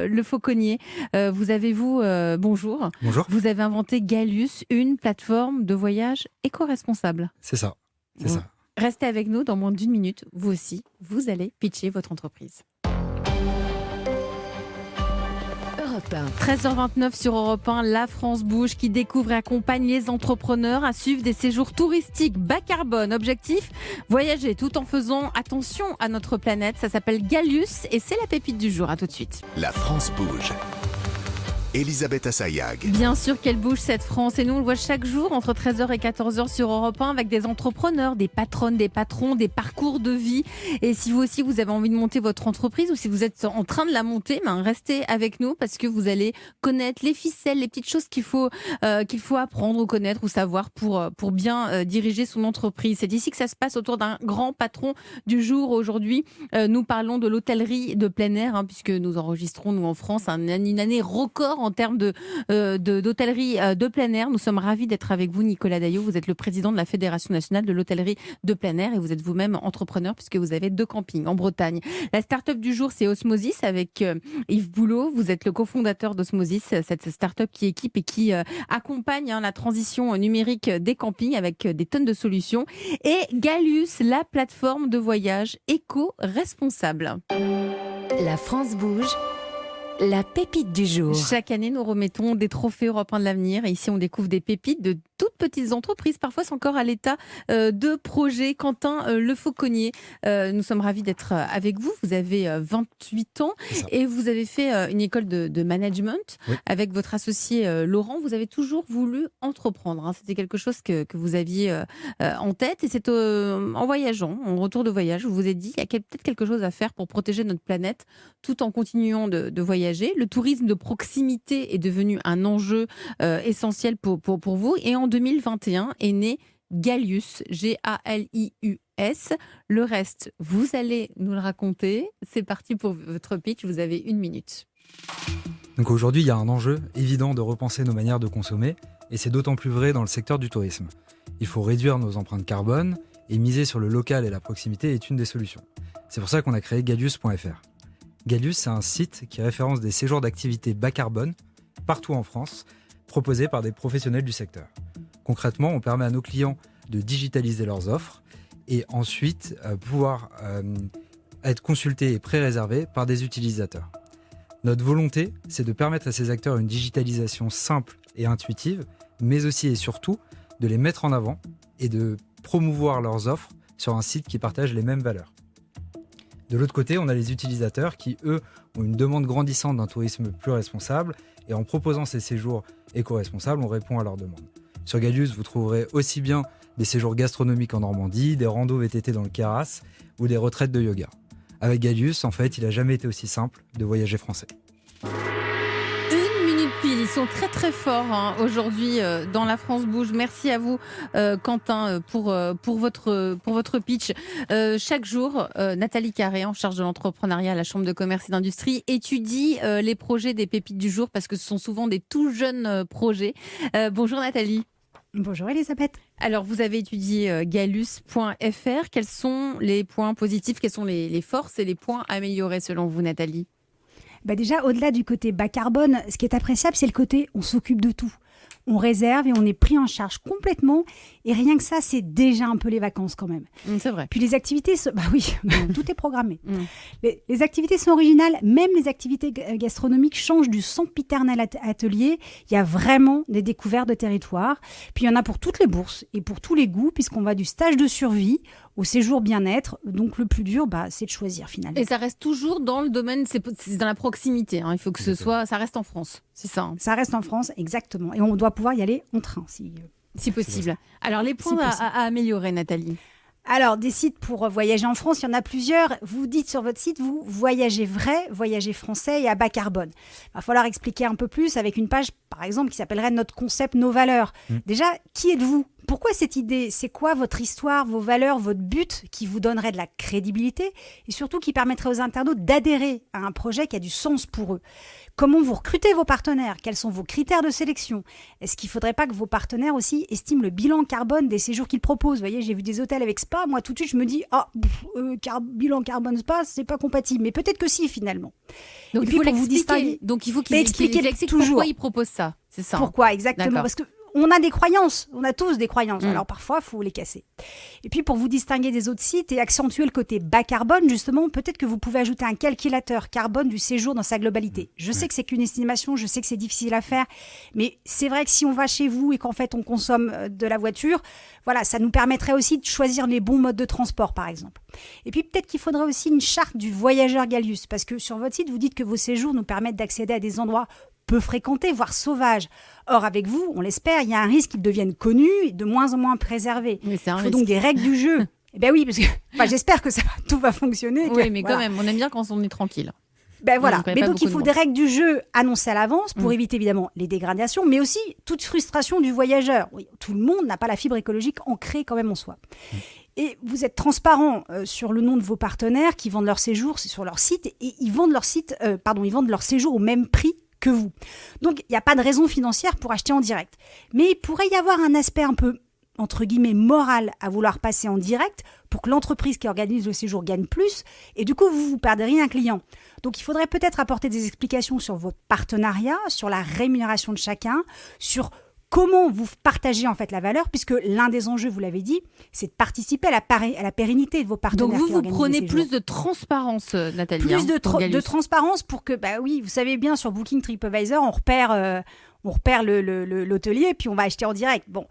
Le Fauconnier, bonjour. Bonjour. Vous avez inventé Gallus, une plateforme de voyage éco-responsable. C'est ça. Restez avec nous dans moins d'1 minute. Vous aussi, vous allez pitcher votre entreprise. 13h29 sur Europe 1, la France bouge qui découvre et accompagne les entrepreneurs à suivre des séjours touristiques bas carbone. Objectif, voyager tout en faisant attention à notre planète. Ça s'appelle Gallus et c'est la pépite du jour. À tout de suite. La France bouge. Elisabeth Assayag. Bien sûr qu'elle bouge cette France et nous on le voit chaque jour entre 13h et 14h sur Europe 1 avec des entrepreneurs, des patronnes, des patrons, des parcours de vie. Et si vous aussi vous avez envie de monter votre entreprise ou si vous êtes en train de la monter, restez avec nous parce que vous allez connaître les ficelles, les petites choses qu'il faut apprendre ou connaître ou savoir pour bien diriger son entreprise. C'est ici que ça se passe autour d'un grand patron du jour. Aujourd'hui, nous parlons de l'hôtellerie de plein air puisque nous enregistrons nous en France une année record en termes d'hôtellerie de plein air. Nous sommes ravis d'être avec vous, Nicolas Daillot. Vous êtes le président de la Fédération nationale de l'hôtellerie de plein air et vous êtes vous-même entrepreneur puisque vous avez 2 campings en Bretagne. La start-up du jour, c'est Osmosis avec Yves Boulot. Vous êtes le cofondateur d'Osmosis, cette start-up qui équipe et qui accompagne la transition numérique des campings avec des tonnes de solutions. Et Gallus, la plateforme de voyage éco-responsable. La France bouge. La pépite du jour. Chaque année, nous remettons des trophées européens de l'avenir. Et ici, on découvre des pépites de toutes petites entreprises. Parfois, c'est encore à l'état de projet. Quentin Le Fauconnier, nous sommes ravis d'être avec vous. Vous avez 28 ans et vous avez fait une école de management avec votre associé Laurent. Vous avez toujours voulu entreprendre. C'était quelque chose que vous aviez en tête. Et c'est en voyageant, en retour de voyage, vous vous êtes dit, il y a peut-être quelque chose à faire pour protéger notre planète tout en continuant de voyager. Le tourisme de proximité est devenu un enjeu essentiel pour vous. Et en 2021 est né Gallus, G-A-L-I-U-S. Le reste, vous allez nous le raconter. C'est parti pour votre pitch. Vous avez 1 minute. Donc aujourd'hui, il y a un enjeu évident de repenser nos manières de consommer. Et c'est d'autant plus vrai dans le secteur du tourisme. Il faut réduire nos empreintes carbone et miser sur le local et la proximité est une des solutions. C'est pour ça qu'on a créé Gallus.fr. Gallus, c'est un site qui référence des séjours d'activités bas carbone partout en France, proposés par des professionnels du secteur. Concrètement, on permet à nos clients de digitaliser leurs offres et ensuite pouvoir être consultés et pré-réservés par des utilisateurs. Notre volonté, c'est de permettre à ces acteurs une digitalisation simple et intuitive, mais aussi et surtout de les mettre en avant et de promouvoir leurs offres sur un site qui partage les mêmes valeurs. De l'autre côté, on a les utilisateurs qui, eux, ont une demande grandissante d'un tourisme plus responsable et en proposant ces séjours éco-responsables, on répond à leurs demandes. Sur Gallus, vous trouverez aussi bien des séjours gastronomiques en Normandie, des randos VTT dans le Queyras ou des retraites de yoga. Avec Gallus, en fait, il n'a jamais été aussi simple de voyager français. 1 minute pile, ils sont très très forts aujourd'hui dans La France bouge. Merci à vous Quentin pour votre pitch. Chaque jour, Nathalie Carré, en charge de l'entrepreneuriat à la Chambre de commerce et d'industrie, étudie les projets des pépites du jour parce que ce sont souvent des tout jeunes projets. Bonjour Nathalie. Bonjour Elisabeth. Alors, vous avez étudié Gallus.fr. Quels sont les points positifs, quelles sont les forces et les points améliorés selon vous, Nathalie ? Déjà, au-delà du côté bas carbone, ce qui est appréciable, c'est le côté on s'occupe de tout. On réserve et on est pris en charge complètement. Et rien que ça, c'est déjà un peu les vacances quand même. C'est vrai. Puis les activités, tout est programmé. Les activités sont originales. Même les activités gastronomiques changent du sempiternel atelier. Il y a vraiment des découvertes de territoire. Puis il y en a pour toutes les bourses et pour tous les goûts, puisqu'on va du stage de survie au séjour bien-être. Donc le plus dur, c'est de choisir finalement. Et ça reste toujours dans le domaine, c'est dans la proximité. Il faut que ça reste en France, c'est ça. Ça reste en France, exactement. Et on doit pouvoir y aller en train si possible. Alors les points à améliorer, Nathalie. Alors, des sites pour voyager en France, il y en a plusieurs. Vous dites sur votre site, vous voyagez vrai, voyagez français et à bas carbone. Il va falloir expliquer un peu plus avec une page, par exemple, qui s'appellerait Notre concept, nos valeurs. Déjà, qui êtes-vous ? Pourquoi cette idée ? C'est quoi votre histoire, vos valeurs, votre but qui vous donnerait de la crédibilité et surtout qui permettrait aux internautes d'adhérer à un projet qui a du sens pour eux ? Comment vous recrutez vos partenaires ? Quels sont vos critères de sélection ? Est-ce qu'il ne faudrait pas que vos partenaires aussi estiment le bilan carbone des séjours qu'ils proposent ? Vous voyez, j'ai vu des hôtels avec spa, moi tout de suite je me dis bilan carbone spa, c'est pas compatible. Mais peut-être que si finalement. Donc et il faut pour vous distinguer, donc il faut qu'il explique toujours pourquoi il propose ça. C'est ça. Pourquoi exactement ? D'accord. Parce que on a des croyances, on a tous des croyances. Alors parfois, il faut les casser. Et puis pour vous distinguer des autres sites et accentuer le côté bas carbone, justement, peut-être que vous pouvez ajouter un calculateur carbone du séjour dans sa globalité. Je sais que c'est qu'une estimation, je sais que c'est difficile à faire, mais c'est vrai que si on va chez vous et qu'en fait on consomme de la voiture, voilà, ça nous permettrait aussi de choisir les bons modes de transport, par exemple. Et puis peut-être qu'il faudrait aussi une charte du voyageur Galius, parce que sur votre site, vous dites que vos séjours nous permettent d'accéder à des endroits peu fréquentés, voire sauvages. Or, avec vous, on l'espère, il y a un risque qu'ils deviennent connus et de moins en moins préservés. Il faut donc des règles du jeu. Eh bien oui, parce que j'espère que tout va fonctionner. Oui, mais quand même, on aime bien quand on est tranquille. Voilà. Mais donc, il faut des règles du jeu annoncées à l'avance pour éviter évidemment les dégradations, mais aussi toute frustration du voyageur. Oui, tout le monde n'a pas la fibre écologique ancrée quand même en soi. Et vous êtes transparent sur le nom de vos partenaires qui vendent leur séjour sur leur site et ils vendent leur séjour au même prix que vous. Donc, il n'y a pas de raison financière pour acheter en direct. Mais il pourrait y avoir un aspect un peu, entre guillemets, moral à vouloir passer en direct pour que l'entreprise qui organise le séjour gagne plus et du coup, vous perdriez un client. Donc, il faudrait peut-être apporter des explications sur votre partenariat, sur la rémunération de chacun, sur comment vous partagez en fait la valeur, puisque l'un des enjeux, vous l'avez dit, c'est de participer à la pérennité de vos partenaires. Donc vous prenez plus de transparence, Nathalie. Plus de transparence pour que, oui, vous savez bien, sur Booking TripAdvisor, on repère l'hôtelier, puis on va acheter en direct. Bon.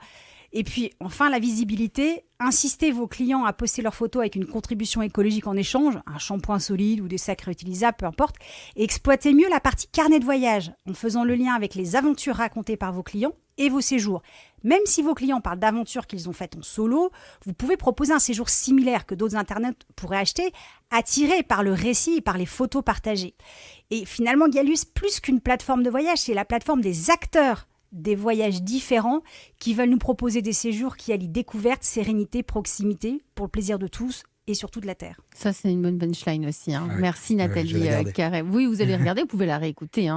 Et puis, enfin, la visibilité. Incitez vos clients à poster leurs photos avec une contribution écologique en échange, un shampoing solide ou des sacs réutilisables, peu importe. Et exploitez mieux la partie carnet de voyage en faisant le lien avec les aventures racontées par vos clients et vos séjours. Même si vos clients parlent d'aventures qu'ils ont faites en solo, vous pouvez proposer un séjour similaire que d'autres internautes pourraient acheter, attirés par le récit et par les photos partagées. Et finalement, Galius, plus qu'une plateforme de voyage, c'est la plateforme des acteurs des voyages différents qui veulent nous proposer des séjours qui allient découverte, sérénité, proximité pour le plaisir de tous et surtout de la Terre. Ça, c'est une bonne punchline aussi. Hein. Ouais. Merci Nathalie Carré. Oui, vous allez regarder, vous pouvez la réécouter,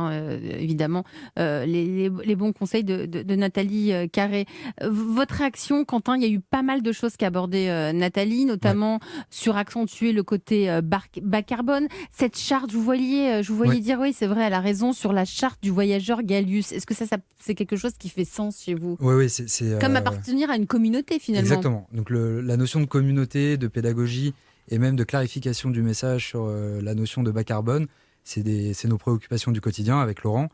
évidemment. Les bons conseils de Nathalie Carré. Votre réaction, Quentin, il y a eu pas mal de choses qu'a abordé Nathalie, notamment sur accentuer le côté bas carbone. Cette charte, je vous voyais dire, oui, c'est vrai, elle a raison, sur la charte du voyageur Galius. Est-ce que ça c'est quelque chose qui fait sens chez vous ? Oui, c'est comme appartenir à une communauté, finalement. Exactement. Donc la notion de communauté, de pédagogie et même de clarification du message sur la notion de bas carbone, c'est nos préoccupations du quotidien avec Laurent.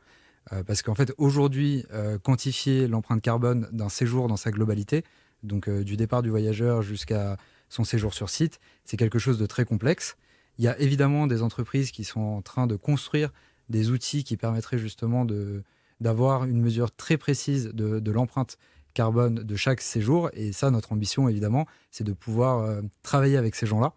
Parce qu'en fait, aujourd'hui, quantifier l'empreinte carbone d'un séjour dans sa globalité, donc du départ du voyageur jusqu'à son séjour sur site, c'est quelque chose de très complexe. Il y a évidemment des entreprises qui sont en train de construire des outils qui permettraient justement d'avoir une mesure très précise de l'empreinte carbone de chaque séjour. Et ça, notre ambition, évidemment, c'est de pouvoir travailler avec ces gens-là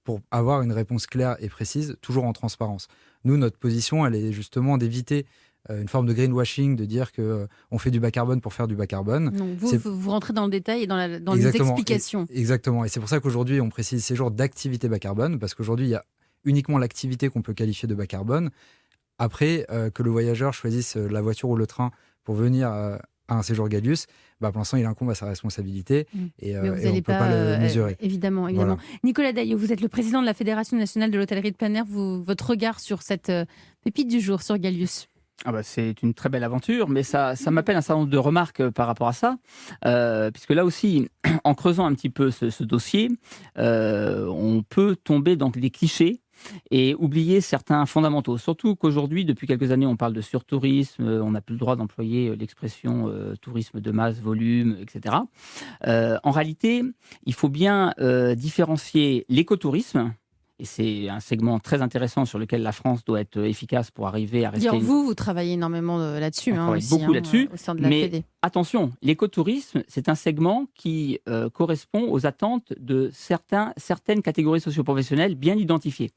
pour avoir une réponse claire et précise, toujours en transparence. Nous, notre position, elle est justement d'éviter une forme de greenwashing, de dire qu'on fait du bas carbone pour faire du bas carbone. Donc vous rentrez dans le détail et dans les explications. Exactement. Et c'est pour ça qu'aujourd'hui, on précise séjour d'activité bas carbone, parce qu'aujourd'hui, il y a uniquement l'activité qu'on peut qualifier de bas carbone. Après, que le voyageur choisisse la voiture ou le train pour venir à un séjour Galius, pour l'instant, il incombe à sa responsabilité et on ne peut pas le mesurer. Évidemment. Voilà. Nicolas Daillot, vous êtes le président de la Fédération nationale de l'hôtellerie de plein air. Votre regard sur cette pépite du jour, sur Galius ? C'est une très belle aventure, mais ça m'appelle un certain nombre de remarques par rapport à ça, puisque là aussi, en creusant un petit peu ce dossier, on peut tomber dans des clichés et oublier certains fondamentaux. Surtout qu'aujourd'hui, depuis quelques années, on parle de surtourisme, on n'a plus le droit d'employer l'expression tourisme de masse, volume, etc. En réalité, il faut bien différencier l'écotourisme, et c'est un segment très intéressant sur lequel la France doit être efficace pour arriver à rester... Dire, vous travaillez énormément là-dessus. On travaille aussi, beaucoup là-dessus, au sein de la mais Fédé. attention, l'écotourisme, c'est un segment qui correspond aux attentes de certaines catégories socioprofessionnelles bien identifiées.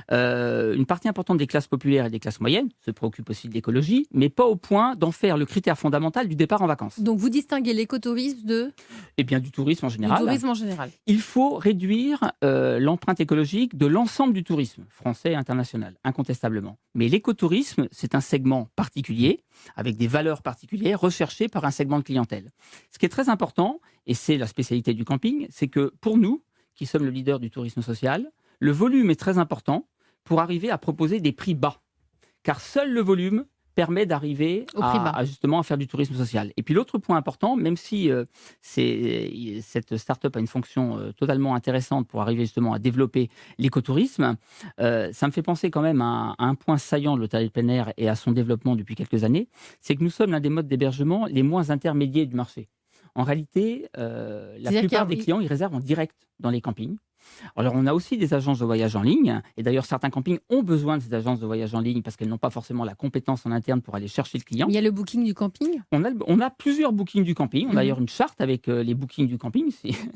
Une partie importante des classes populaires et des classes moyennes se préoccupe aussi de l'écologie, mais pas au point d'en faire le critère fondamental du départ en vacances. Donc vous distinguez l'écotourisme Et bien du tourisme en du général. tourisme en général. Il faut réduire l'empreinte écologique de l'ensemble du tourisme, français et international, incontestablement. Mais l'écotourisme, c'est un segment particulier, avec des valeurs particulières, recherchées par un segment de clientèle. Ce qui est très important, et c'est la spécialité du camping, c'est que pour nous, qui sommes le leader du tourisme social, le volume est très important pour arriver à proposer des prix bas. Car seul le volume permet d'arriver justement à faire du tourisme social. Et puis l'autre point important, même si cette start-up a une fonction totalement intéressante pour arriver justement à développer l'écotourisme, ça me fait penser quand même à un point saillant de l'hôtellerie de plein air et à son développement depuis quelques années, c'est que nous sommes l'un des modes d'hébergement les moins intermédiaires du marché. En réalité, la plupart des clients, ils réservent en direct dans les campings. Alors, on a aussi des agences de voyage en ligne, et d'ailleurs, certains campings ont besoin de ces agences de voyage en ligne parce qu'elles n'ont pas forcément la compétence en interne pour aller chercher le client. Il y a le booking du camping. On a plusieurs bookings du camping. On a d'ailleurs une charte avec les bookings du camping,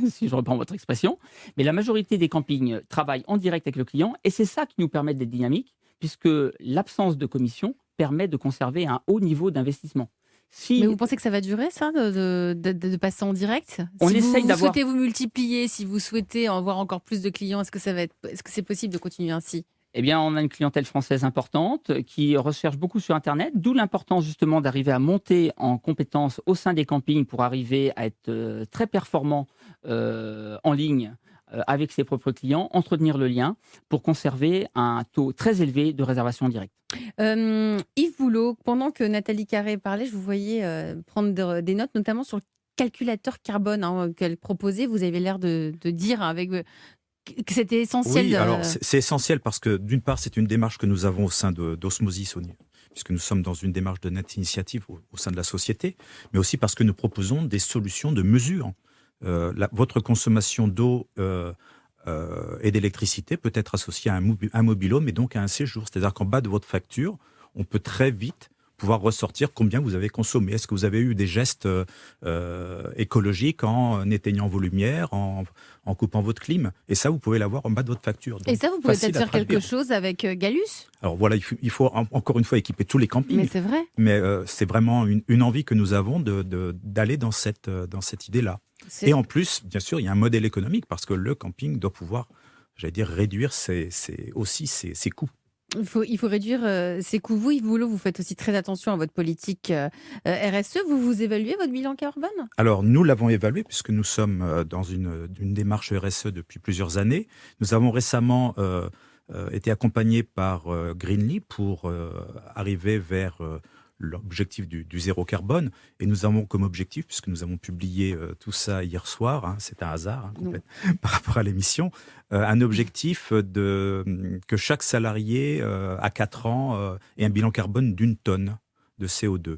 si je reprends votre expression. Mais la majorité des campings travaillent en direct avec le client, et c'est ça qui nous permet d'être dynamique, puisque l'absence de commission permet de conserver un haut niveau d'investissement. Mais vous pensez que ça va durer, ça, de passer en direct? On si essaye vous d'avoir... souhaitez vous multiplier, si vous souhaitez en voir encore plus de clients, est-ce que c'est possible de continuer ainsi? Eh bien, on a une clientèle française importante qui recherche beaucoup sur Internet, d'où l'importance justement d'arriver à monter en compétences au sein des campings pour arriver à être très performant en ligne avec ses propres clients, entretenir le lien pour conserver un taux très élevé de réservation en direct. Yves Boulot, pendant que Nathalie Carré parlait, je vous voyais prendre des notes, notamment sur le calculateur carbone qu'elle proposait. Vous avez l'air de dire que c'était essentiel. Oui, alors c'est essentiel parce que d'une part, c'est une démarche que nous avons au sein d'Osmosis, puisque nous sommes dans une démarche de net initiative au sein de la société, mais aussi parce que nous proposons des solutions de mesure. Votre consommation d'eau et d'électricité peut être associée à un mobil-home et donc à un séjour. C'est-à-dire qu'en bas de votre facture, on peut très vite pouvoir ressortir combien vous avez consommé. Est-ce que vous avez eu des gestes écologiques en éteignant vos lumières, en coupant votre clim? Et ça, vous pouvez l'avoir en bas de votre facture. Donc, et ça, vous pouvez peut-être faire quelque chose avec Gallus? Alors voilà, il faut encore une fois équiper tous les campings. Mais c'est vrai. Mais c'est vraiment une envie que nous avons d'aller dans cette idée-là. Et en plus, bien sûr, il y a un modèle économique parce que le camping doit pouvoir, réduire ses coûts. Il faut réduire ses coûts. Vous, Yves Boulot, vous faites aussi très attention à votre politique RSE. Vous évaluez votre bilan carbone? Alors, nous l'avons évalué puisque nous sommes dans une démarche RSE depuis plusieurs années. Nous avons récemment été accompagnés par Greenly pour arriver vers l'objectif du zéro carbone. Et nous avons comme objectif, puisque nous avons publié tout ça hier soir, c'est un hasard par rapport à l'émission, un objectif que chaque salarié à 4 ans ait un bilan carbone d'1 tonne de CO2.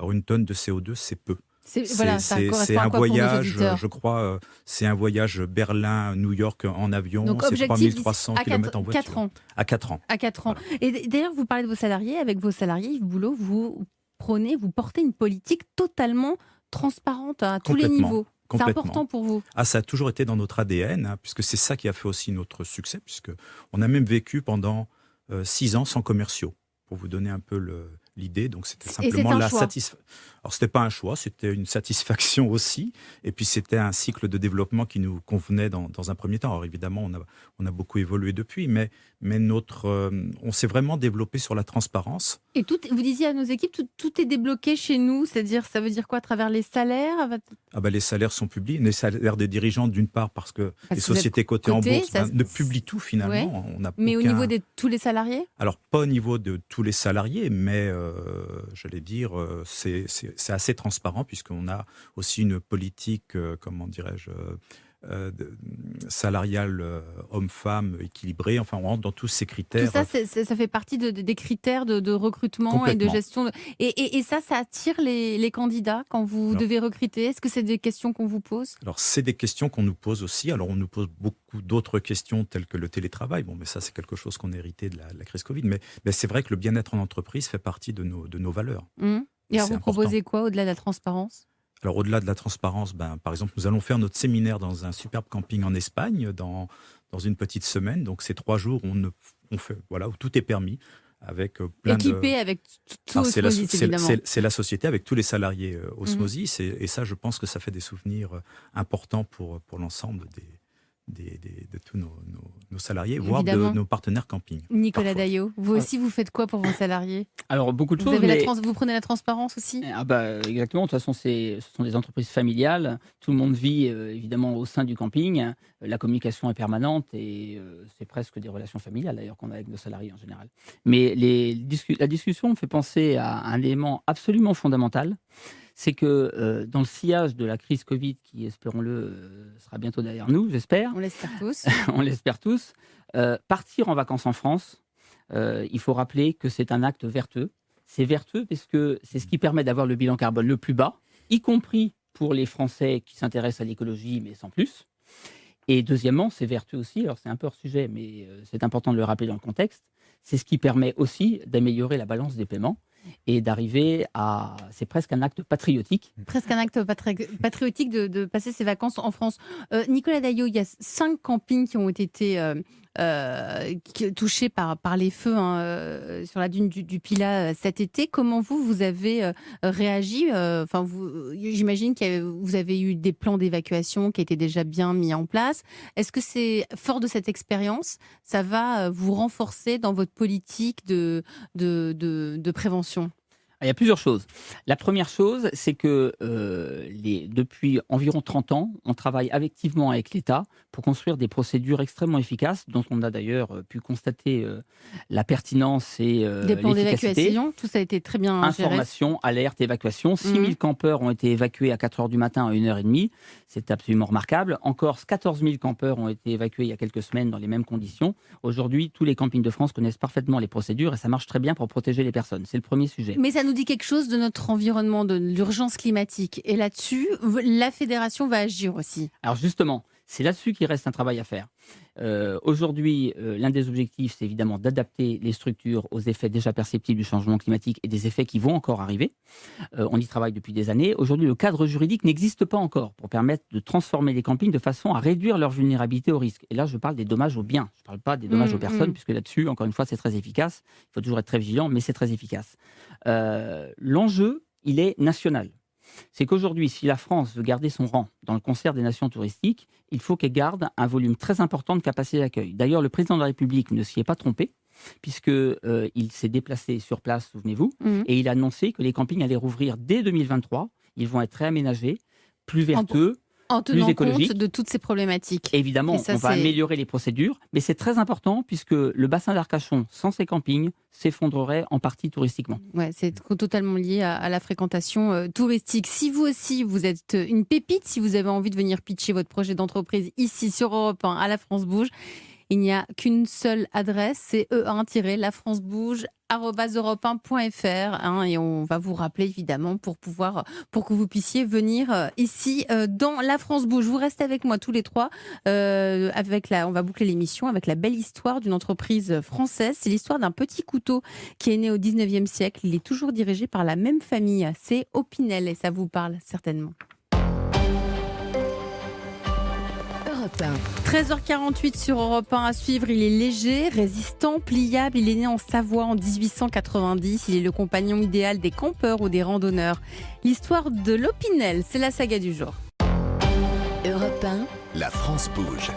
Alors 1 tonne de CO2, c'est peu. C'est un voyage, je crois, c'est un voyage Berlin-New York en avion, c'est 3300 km en voiture. 4 ans. À 4 ans. À 4 ans. Voilà. Et d'ailleurs, vous parlez de vos salariés. Avec vos salariés, Yves Boulot, vous portez une politique totalement transparente à tous les niveaux. C'est important pour vous? Ça a toujours été dans notre ADN, puisque c'est ça qui a fait aussi notre succès, puisqu'on a même vécu pendant 6 ans sans commerciaux, pour vous donner un peu l'idée. Donc c'était simplement la satisfaction. Alors c'était pas un choix, c'était une satisfaction aussi. Et puis c'était un cycle de développement qui nous convenait dans un premier temps. Alors évidemment, on a beaucoup évolué depuis, mais on s'est vraiment développé sur la transparence. Et vous disiez à nos équipes, tout est débloqué chez nous. C'est-à-dire, ça veut dire quoi à travers les salaires? Les salaires sont publiés. Les salaires des dirigeants, d'une part, parce que les sociétés cotées en bourse ne publient tout finalement. Ouais. Mais au niveau de tous les salariés? Alors pas au niveau de tous les salariés, mais j'allais dire, c'est assez transparent puisqu'on a aussi une politique, salariale homme-femme équilibrée. Enfin, on rentre dans tous ces critères. Tout ça, ça fait partie des critères de recrutement et de gestion. Et ça attire les candidats quand vous devez recruter. Est-ce que c'est des questions qu'on vous pose ? Alors, c'est des questions qu'on nous pose aussi. Alors, on nous pose beaucoup d'autres questions telles que le télétravail. Bon, mais ça, c'est quelque chose qu'on a hérité de la crise Covid. Mais c'est vrai que le bien-être en entreprise fait partie de nos valeurs. Et alors, vous important. proposez quoi au-delà de la transparence ? Alors, au-delà de la transparence, par exemple, nous allons faire notre séminaire dans un superbe camping en Espagne dans une petite semaine. Donc, c'est 3 jours où où tout est permis. Avec plein équipé avec tout Osmosis, évidemment. C'est la société avec tous les salariés Osmosis. Et ça, je pense que ça fait des souvenirs importants pour l'ensemble de tous nos salariés, voire de nos partenaires camping. Nicolas Daillot, vous aussi, vous faites quoi pour vos salariés ? Alors, beaucoup de vous choses. Vous prenez la transparence aussi ? Exactement. De toute façon, ce sont des entreprises familiales. Tout le monde vit évidemment au sein du camping. La communication est permanente et c'est presque des relations familiales d'ailleurs qu'on a avec nos salariés en général. Mais la discussion me fait penser à un élément absolument fondamental. C'est que dans le sillage de la crise Covid, qui, espérons-le, sera bientôt derrière nous, j'espère. On l'espère tous. On l'espère tous. Partir en vacances en France, il faut rappeler que c'est un acte vertueux. C'est vertueux parce que c'est ce qui permet d'avoir le bilan carbone le plus bas, y compris pour les Français qui s'intéressent à l'écologie, mais sans plus. Et deuxièmement, c'est vertueux aussi, alors c'est un peu hors sujet, mais c'est important de le rappeler dans le contexte, c'est ce qui permet aussi d'améliorer la balance des paiements et d'arriver à... C'est presque un acte patriotique. Presque un acte patriotique de passer ses vacances en France. Nicolas Daillot, il y a 5 campings qui ont été touchés par les feux sur la dune du Pilat cet été. Comment vous avez réagi ? J'imagine que vous avez eu des plans d'évacuation qui étaient déjà bien mis en place. Est-ce que c'est fort de cette expérience, ça va vous renforcer dans votre politique de prévention ? Il y a plusieurs choses. La première chose, c'est que depuis environ 30 ans, on travaille activement avec l'État pour construire des procédures extrêmement efficaces, dont on a d'ailleurs pu constater la pertinence et des plans l'efficacité. D'évacuation, tout ça a été très bien géré. Information, alerte, évacuation. 6000 campeurs ont été évacués à 4h du matin à 1h30. C'est absolument remarquable. En Corse, 14 000 campeurs ont été évacués il y a quelques semaines dans les mêmes conditions. Aujourd'hui, tous les campings de France connaissent parfaitement les procédures et ça marche très bien pour protéger les personnes. C'est le premier sujet. Mais ça nous dit quelque chose de notre environnement, de l'urgence climatique. Et là-dessus, la fédération va agir aussi. Alors justement, c'est là-dessus qu'il reste un travail à faire. Aujourd'hui, l'un des objectifs, c'est évidemment d'adapter les structures aux effets déjà perceptibles du changement climatique et des effets qui vont encore arriver. On y travaille depuis des années. Aujourd'hui, le cadre juridique n'existe pas encore pour permettre de transformer les campings de façon à réduire leur vulnérabilité au risque. Et là, je parle des dommages aux biens. Je ne parle pas des dommages aux personnes, puisque là-dessus, encore une fois, c'est très efficace. Il faut toujours être très vigilant, mais c'est très efficace. L'enjeu, il est national. C'est qu'aujourd'hui, si la France veut garder son rang dans le concert des nations touristiques, il faut qu'elle garde un volume très important de capacité d'accueil. D'ailleurs, le président de la République ne s'y est pas trompé, puisqu'il s'est déplacé sur place, souvenez-vous, et il a annoncé que les campings allaient rouvrir dès 2023. Ils vont être réaménagés, plus vertueux, en tenant plus écologique. compte de toutes ces problématiques. Évidemment, on va améliorer les procédures, mais c'est très important puisque le bassin d'Arcachon, sans ces campings, s'effondrerait en partie touristiquement. Ouais, c'est totalement lié à la fréquentation touristique. Si vous aussi, vous êtes une pépite, si vous avez envie de venir pitcher votre projet d'entreprise ici sur Europe 1 à La France Bouge, il n'y a qu'une seule adresse, c'est e1-lafrancebouge@europe1.fr et on va vous rappeler évidemment pour que vous puissiez venir ici dans La France Bouge. Vous restez avec moi tous les trois. On va boucler l'émission avec la belle histoire d'une entreprise française. C'est l'histoire d'un petit couteau qui est né au 19e siècle. Il est toujours dirigé par la même famille. C'est Opinel et ça vous parle certainement. 13h48 sur Europe 1 à suivre. Il est léger, résistant, pliable. Il est né en Savoie en 1890. Il est le compagnon idéal des campeurs ou des randonneurs. L'histoire de l'Opinel, c'est la saga du jour. Europe 1, La France bouge.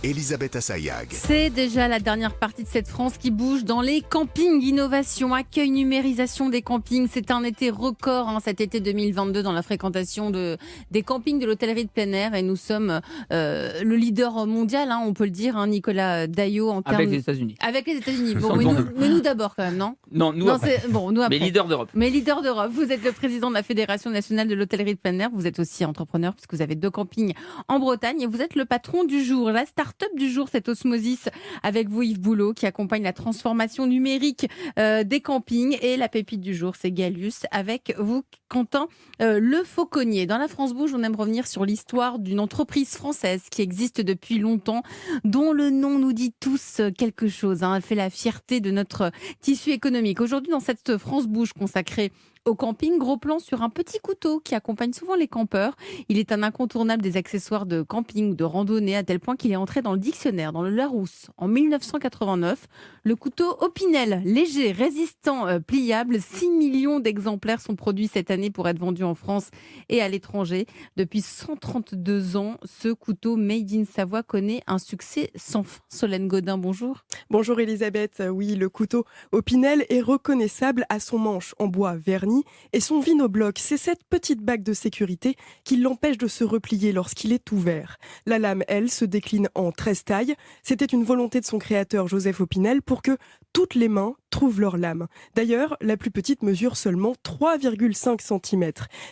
Elisabeth Assayag. C'est déjà la dernière partie de cette France qui bouge dans les campings. Innovation, accueil, numérisation des campings. C'est un été record, cet été 2022, dans la fréquentation des campings de l'hôtellerie de plein air. Et nous sommes le leader mondial, on peut le dire, Nicolas Daillot. Avec les États-Unis. Avec les États-Unis. Bon, Sans doute. mais nous d'abord, quand même, non? Non, nous après. Nous après. Mais leader d'Europe. Mais leader d'Europe. Vous êtes le président de la Fédération nationale de l'hôtellerie de plein air. Vous êtes aussi entrepreneur puisque vous avez 2 campings en Bretagne et vous êtes le patron du jour. La start-up du jour, c'est Osmosis avec vous, Yves Boulot, qui accompagne la transformation numérique des campings. Et la pépite du jour, c'est Galius avec vous, Quentin Le Fauconnier. Dans la France Bouge, on aime revenir sur l'histoire d'une entreprise française qui existe depuis longtemps, dont le nom nous dit tous quelque chose. Elle fait la fierté de notre tissu économique. Aujourd'hui, dans cette France Bouge consacrée au camping, gros plan sur un petit couteau qui accompagne souvent les campeurs. Il est un incontournable des accessoires de camping ou de randonnée, à tel point qu'il est entré dans le dictionnaire, dans le Larousse, en 1989. Le couteau Opinel, léger, résistant, pliable. 6 millions d'exemplaires sont produits cette année pour être vendus en France et à l'étranger. Depuis 132 ans, ce couteau Made in Savoie connaît un succès sans fin. Solène Godin, bonjour. Bonjour Elisabeth. Oui, le couteau Opinel est reconnaissable à son manche en bois verni et son vinobloc. C'est cette petite bague de sécurité qui l'empêche de se replier lorsqu'il est ouvert. La lame, elle, se décline en 13 tailles. C'était une volonté de son créateur Joseph Opinel pour que toutes les mains trouvent leur lame. D'ailleurs, la plus petite mesure seulement 3,5 cm.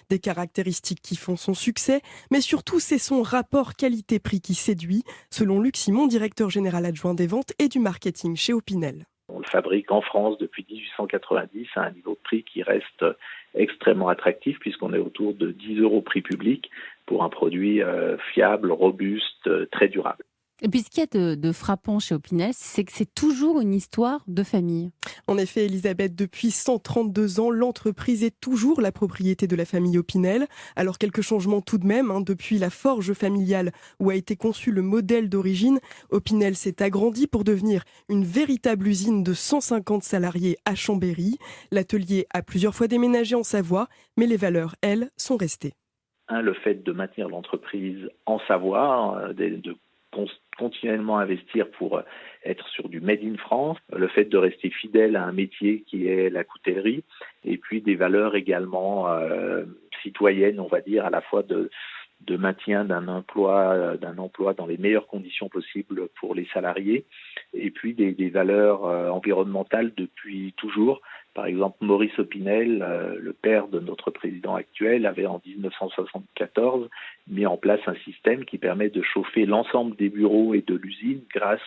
Des caractéristiques qui font son succès, mais surtout c'est son rapport qualité-prix qui séduit, selon Luc Simon, directeur général adjoint des ventes et du marketing chez Opinel. On le fabrique en France depuis 1890 à un niveau de prix qui reste extrêmement attractif puisqu'on est autour de 10 € prix public pour un produit fiable, robuste, très durable. Et puis ce qu'il y a de frappant chez Opinel, c'est que c'est toujours une histoire de famille. En effet, Elisabeth, depuis 132 ans, l'entreprise est toujours la propriété de la famille Opinel. Alors quelques changements tout de même, depuis la forge familiale où a été conçu le modèle d'origine, Opinel s'est agrandi pour devenir une véritable usine de 150 salariés à Chambéry. L'atelier a plusieurs fois déménagé en Savoie, mais les valeurs, elles, sont restées. Le fait de maintenir l'entreprise en Savoie, de continuellement investir pour être sur du Made in France, le fait de rester fidèle à un métier qui est la coutellerie, et puis des valeurs également citoyennes, on va dire, à la fois de maintien d'un emploi dans les meilleures conditions possibles pour les salariés, et puis des valeurs environnementales depuis toujours. Par exemple, Maurice Opinel, le père de notre président actuel, avait en 1974 mis en place un système qui permet de chauffer l'ensemble des bureaux et de l'usine grâce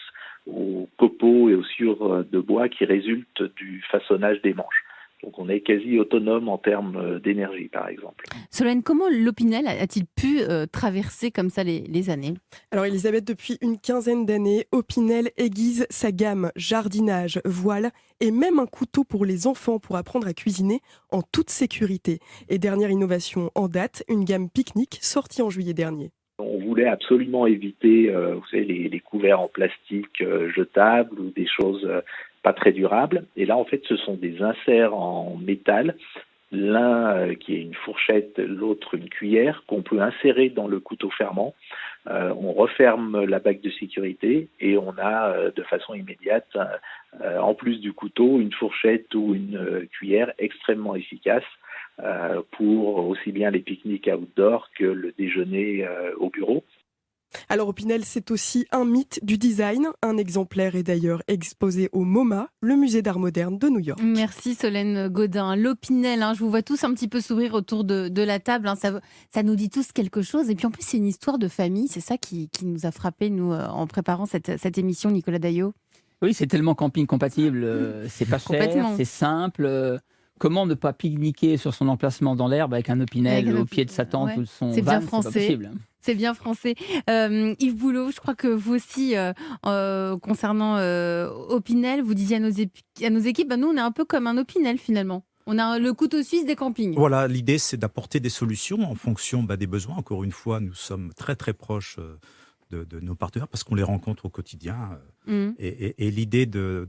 aux copeaux et aux sciures de bois qui résultent du façonnage des manches. Donc on est quasi autonome en termes d'énergie, par exemple. Solène, comment l'Opinel a-t-il pu traverser comme ça les années ? Alors Elisabeth, depuis une quinzaine d'années, Opinel aiguise sa gamme jardinage, voile et même un couteau pour les enfants pour apprendre à cuisiner en toute sécurité. Et dernière innovation en date, une gamme pique-nique sortie en juillet dernier. On voulait absolument éviter vous savez, les couverts en plastique jetables ou des choses pas très durables. Et là, en fait, ce sont des inserts en métal, l'un qui est une fourchette, l'autre une cuillère, qu'on peut insérer dans le couteau fermant. On referme la bague de sécurité et on a de façon immédiate, en plus du couteau, une fourchette ou une cuillère extrêmement efficace pour aussi bien les pique-niques outdoor que le déjeuner au bureau. Alors Opinel, c'est aussi un mythe du design. Un exemplaire est d'ailleurs exposé au MoMA, le musée d'art moderne de New York. Merci Solène Godin. L'Opinel, je vous vois tous un petit peu sourire autour de la table. Ça nous dit tous quelque chose. Et puis en plus, c'est une histoire de famille. C'est ça qui nous a frappé, nous, en préparant cette émission, Nicolas Daillot. Oui, c'est tellement camping compatible. C'est pas cher, c'est simple. Comment ne pas pique-niquer sur son emplacement dans l'herbe avec un Opinel au pied de sa tente ou de son van, c'est bien c'est français. pas possible. C'est bien français. Yves Boulot, je crois que vous aussi, concernant Opinel, vous disiez à nos équipes, nous on est un peu comme un Opinel finalement. On a le couteau suisse des campings. Voilà, l'idée c'est d'apporter des solutions en fonction des besoins. Encore une fois, nous sommes très très proches de nos partenaires parce qu'on les rencontre au quotidien. Et l'idée de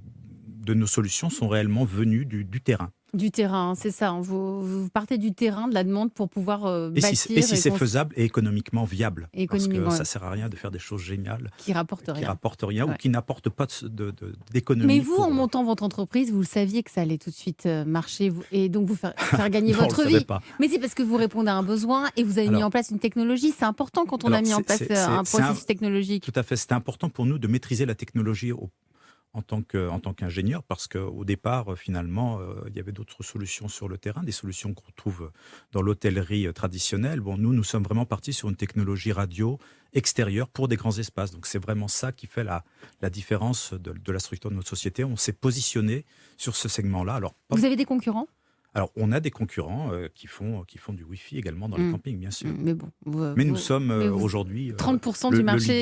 nos solutions sont réellement venues du terrain. Du terrain, c'est ça. Vous partez du terrain, de la demande pour pouvoir Et bâtir. si c'est faisable et économiquement viable. Économiquement, parce que ouais. ça sert à rien de faire des choses géniales Qui rapporte qui rien. rapportent rien Ouais. ou qui n'apportent pas d'économie. Mais vous, pour- en montant votre entreprise, vous le saviez que ça allait tout de suite marcher et donc vous faire gagner Non, on votre le savait vie. pas. Mais c'est parce que vous répondez à un besoin et vous avez mis Alors- en place une technologie. C'est important quand on a Alors, mis en place c'est un c'est processus technologique. Tout à fait. C'était important pour nous de maîtriser la technologie en tant qu'ingénieur, parce qu'au départ, finalement, il y avait d'autres solutions sur le terrain, des solutions qu'on trouve dans l'hôtellerie traditionnelle. Bon, nous sommes vraiment partis sur une technologie radio extérieure pour des grands espaces. Donc c'est vraiment ça qui fait la différence de la structure de notre société. On s'est positionné sur ce segment-là. Vous avez des concurrents? Alors, on a des concurrents qui font du Wi-Fi également dans les campings, bien sûr. Mais bon. Mais nous sommes mais vous- aujourd'hui 30% du marché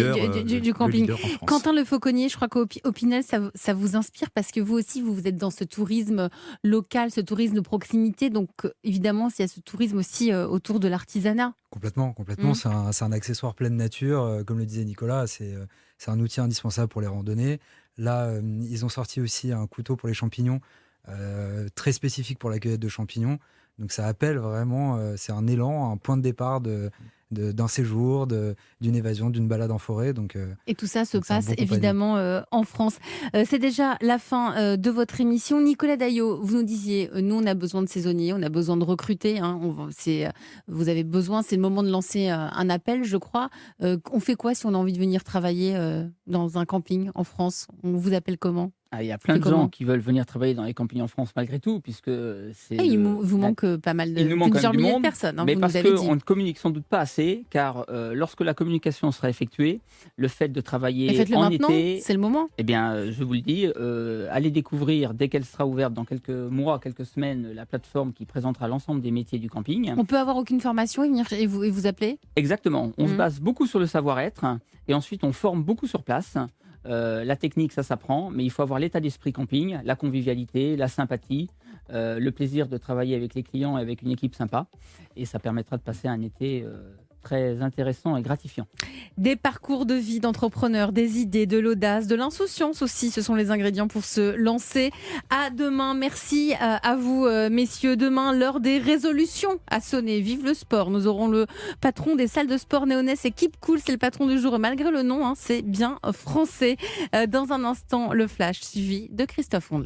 du camping. Le leader en France. Quentin Le Fauconnier, je crois qu'au Pinel, ça vous inspire parce que vous aussi, vous êtes dans ce tourisme local, ce tourisme de proximité. Donc, évidemment, il y a ce tourisme aussi autour de l'artisanat. Complètement. Mm. C'est un accessoire pleine nature. Comme le disait Nicolas, c'est un outil indispensable pour les randonnées. Là, ils ont sorti aussi un couteau pour les champignons, très spécifique pour la cueillette de champignons. Donc ça appelle vraiment, c'est un élan, un point de départ d'un séjour, d'une évasion, d'une balade en forêt. Donc, Et tout ça se donc c'est un passe bon compagnon. évidemment en France. C'est déjà la fin de votre émission. Nicolas Daillot, vous nous disiez, nous on a besoin de saisonniers, on a besoin de recruter. Hein, vous avez besoin, c'est le moment de lancer un appel, je crois. On fait quoi si on a envie de venir travailler dans un camping en France? On vous appelle comment? Il y a plein C'est de comment gens qui veulent venir travailler dans les campings en France malgré tout, puisque c'est. Il vous manque pas mal Il nous manque plusieurs quand même du milliers de monde, personnes, hein, mais vous parce nous avez dit. qu'on ne communique sans doute pas assez, car lorsque la communication sera effectuée, le fait de travailler Et faites-le en maintenant, été, c'est le moment. eh bien, je vous le dis, allez découvrir dès qu'elle sera ouverte dans quelques mois, quelques semaines, la plateforme qui présentera l'ensemble des métiers du camping. On peut avoir aucune formation et venir et vous appeler? Exactement. On se Mhm. base beaucoup sur le savoir-être et ensuite on forme beaucoup sur place. La technique, ça s'apprend, mais il faut avoir l'état d'esprit camping, la convivialité, la sympathie, le plaisir de travailler avec les clients et avec une équipe sympa. Et ça permettra de passer un été très intéressant et gratifiant. Des parcours de vie d'entrepreneurs, des idées, de l'audace, de l'insouciance aussi, ce sont les ingrédients pour se lancer. À demain, merci à vous messieurs. Demain, l'heure des résolutions a sonné. Vive le sport. Nous aurons le patron des salles de sport Néonès et Keep Cool, c'est le patron du jour. Et malgré le nom, c'est bien français. Dans un instant, le flash suivi de Christophe Ondelat.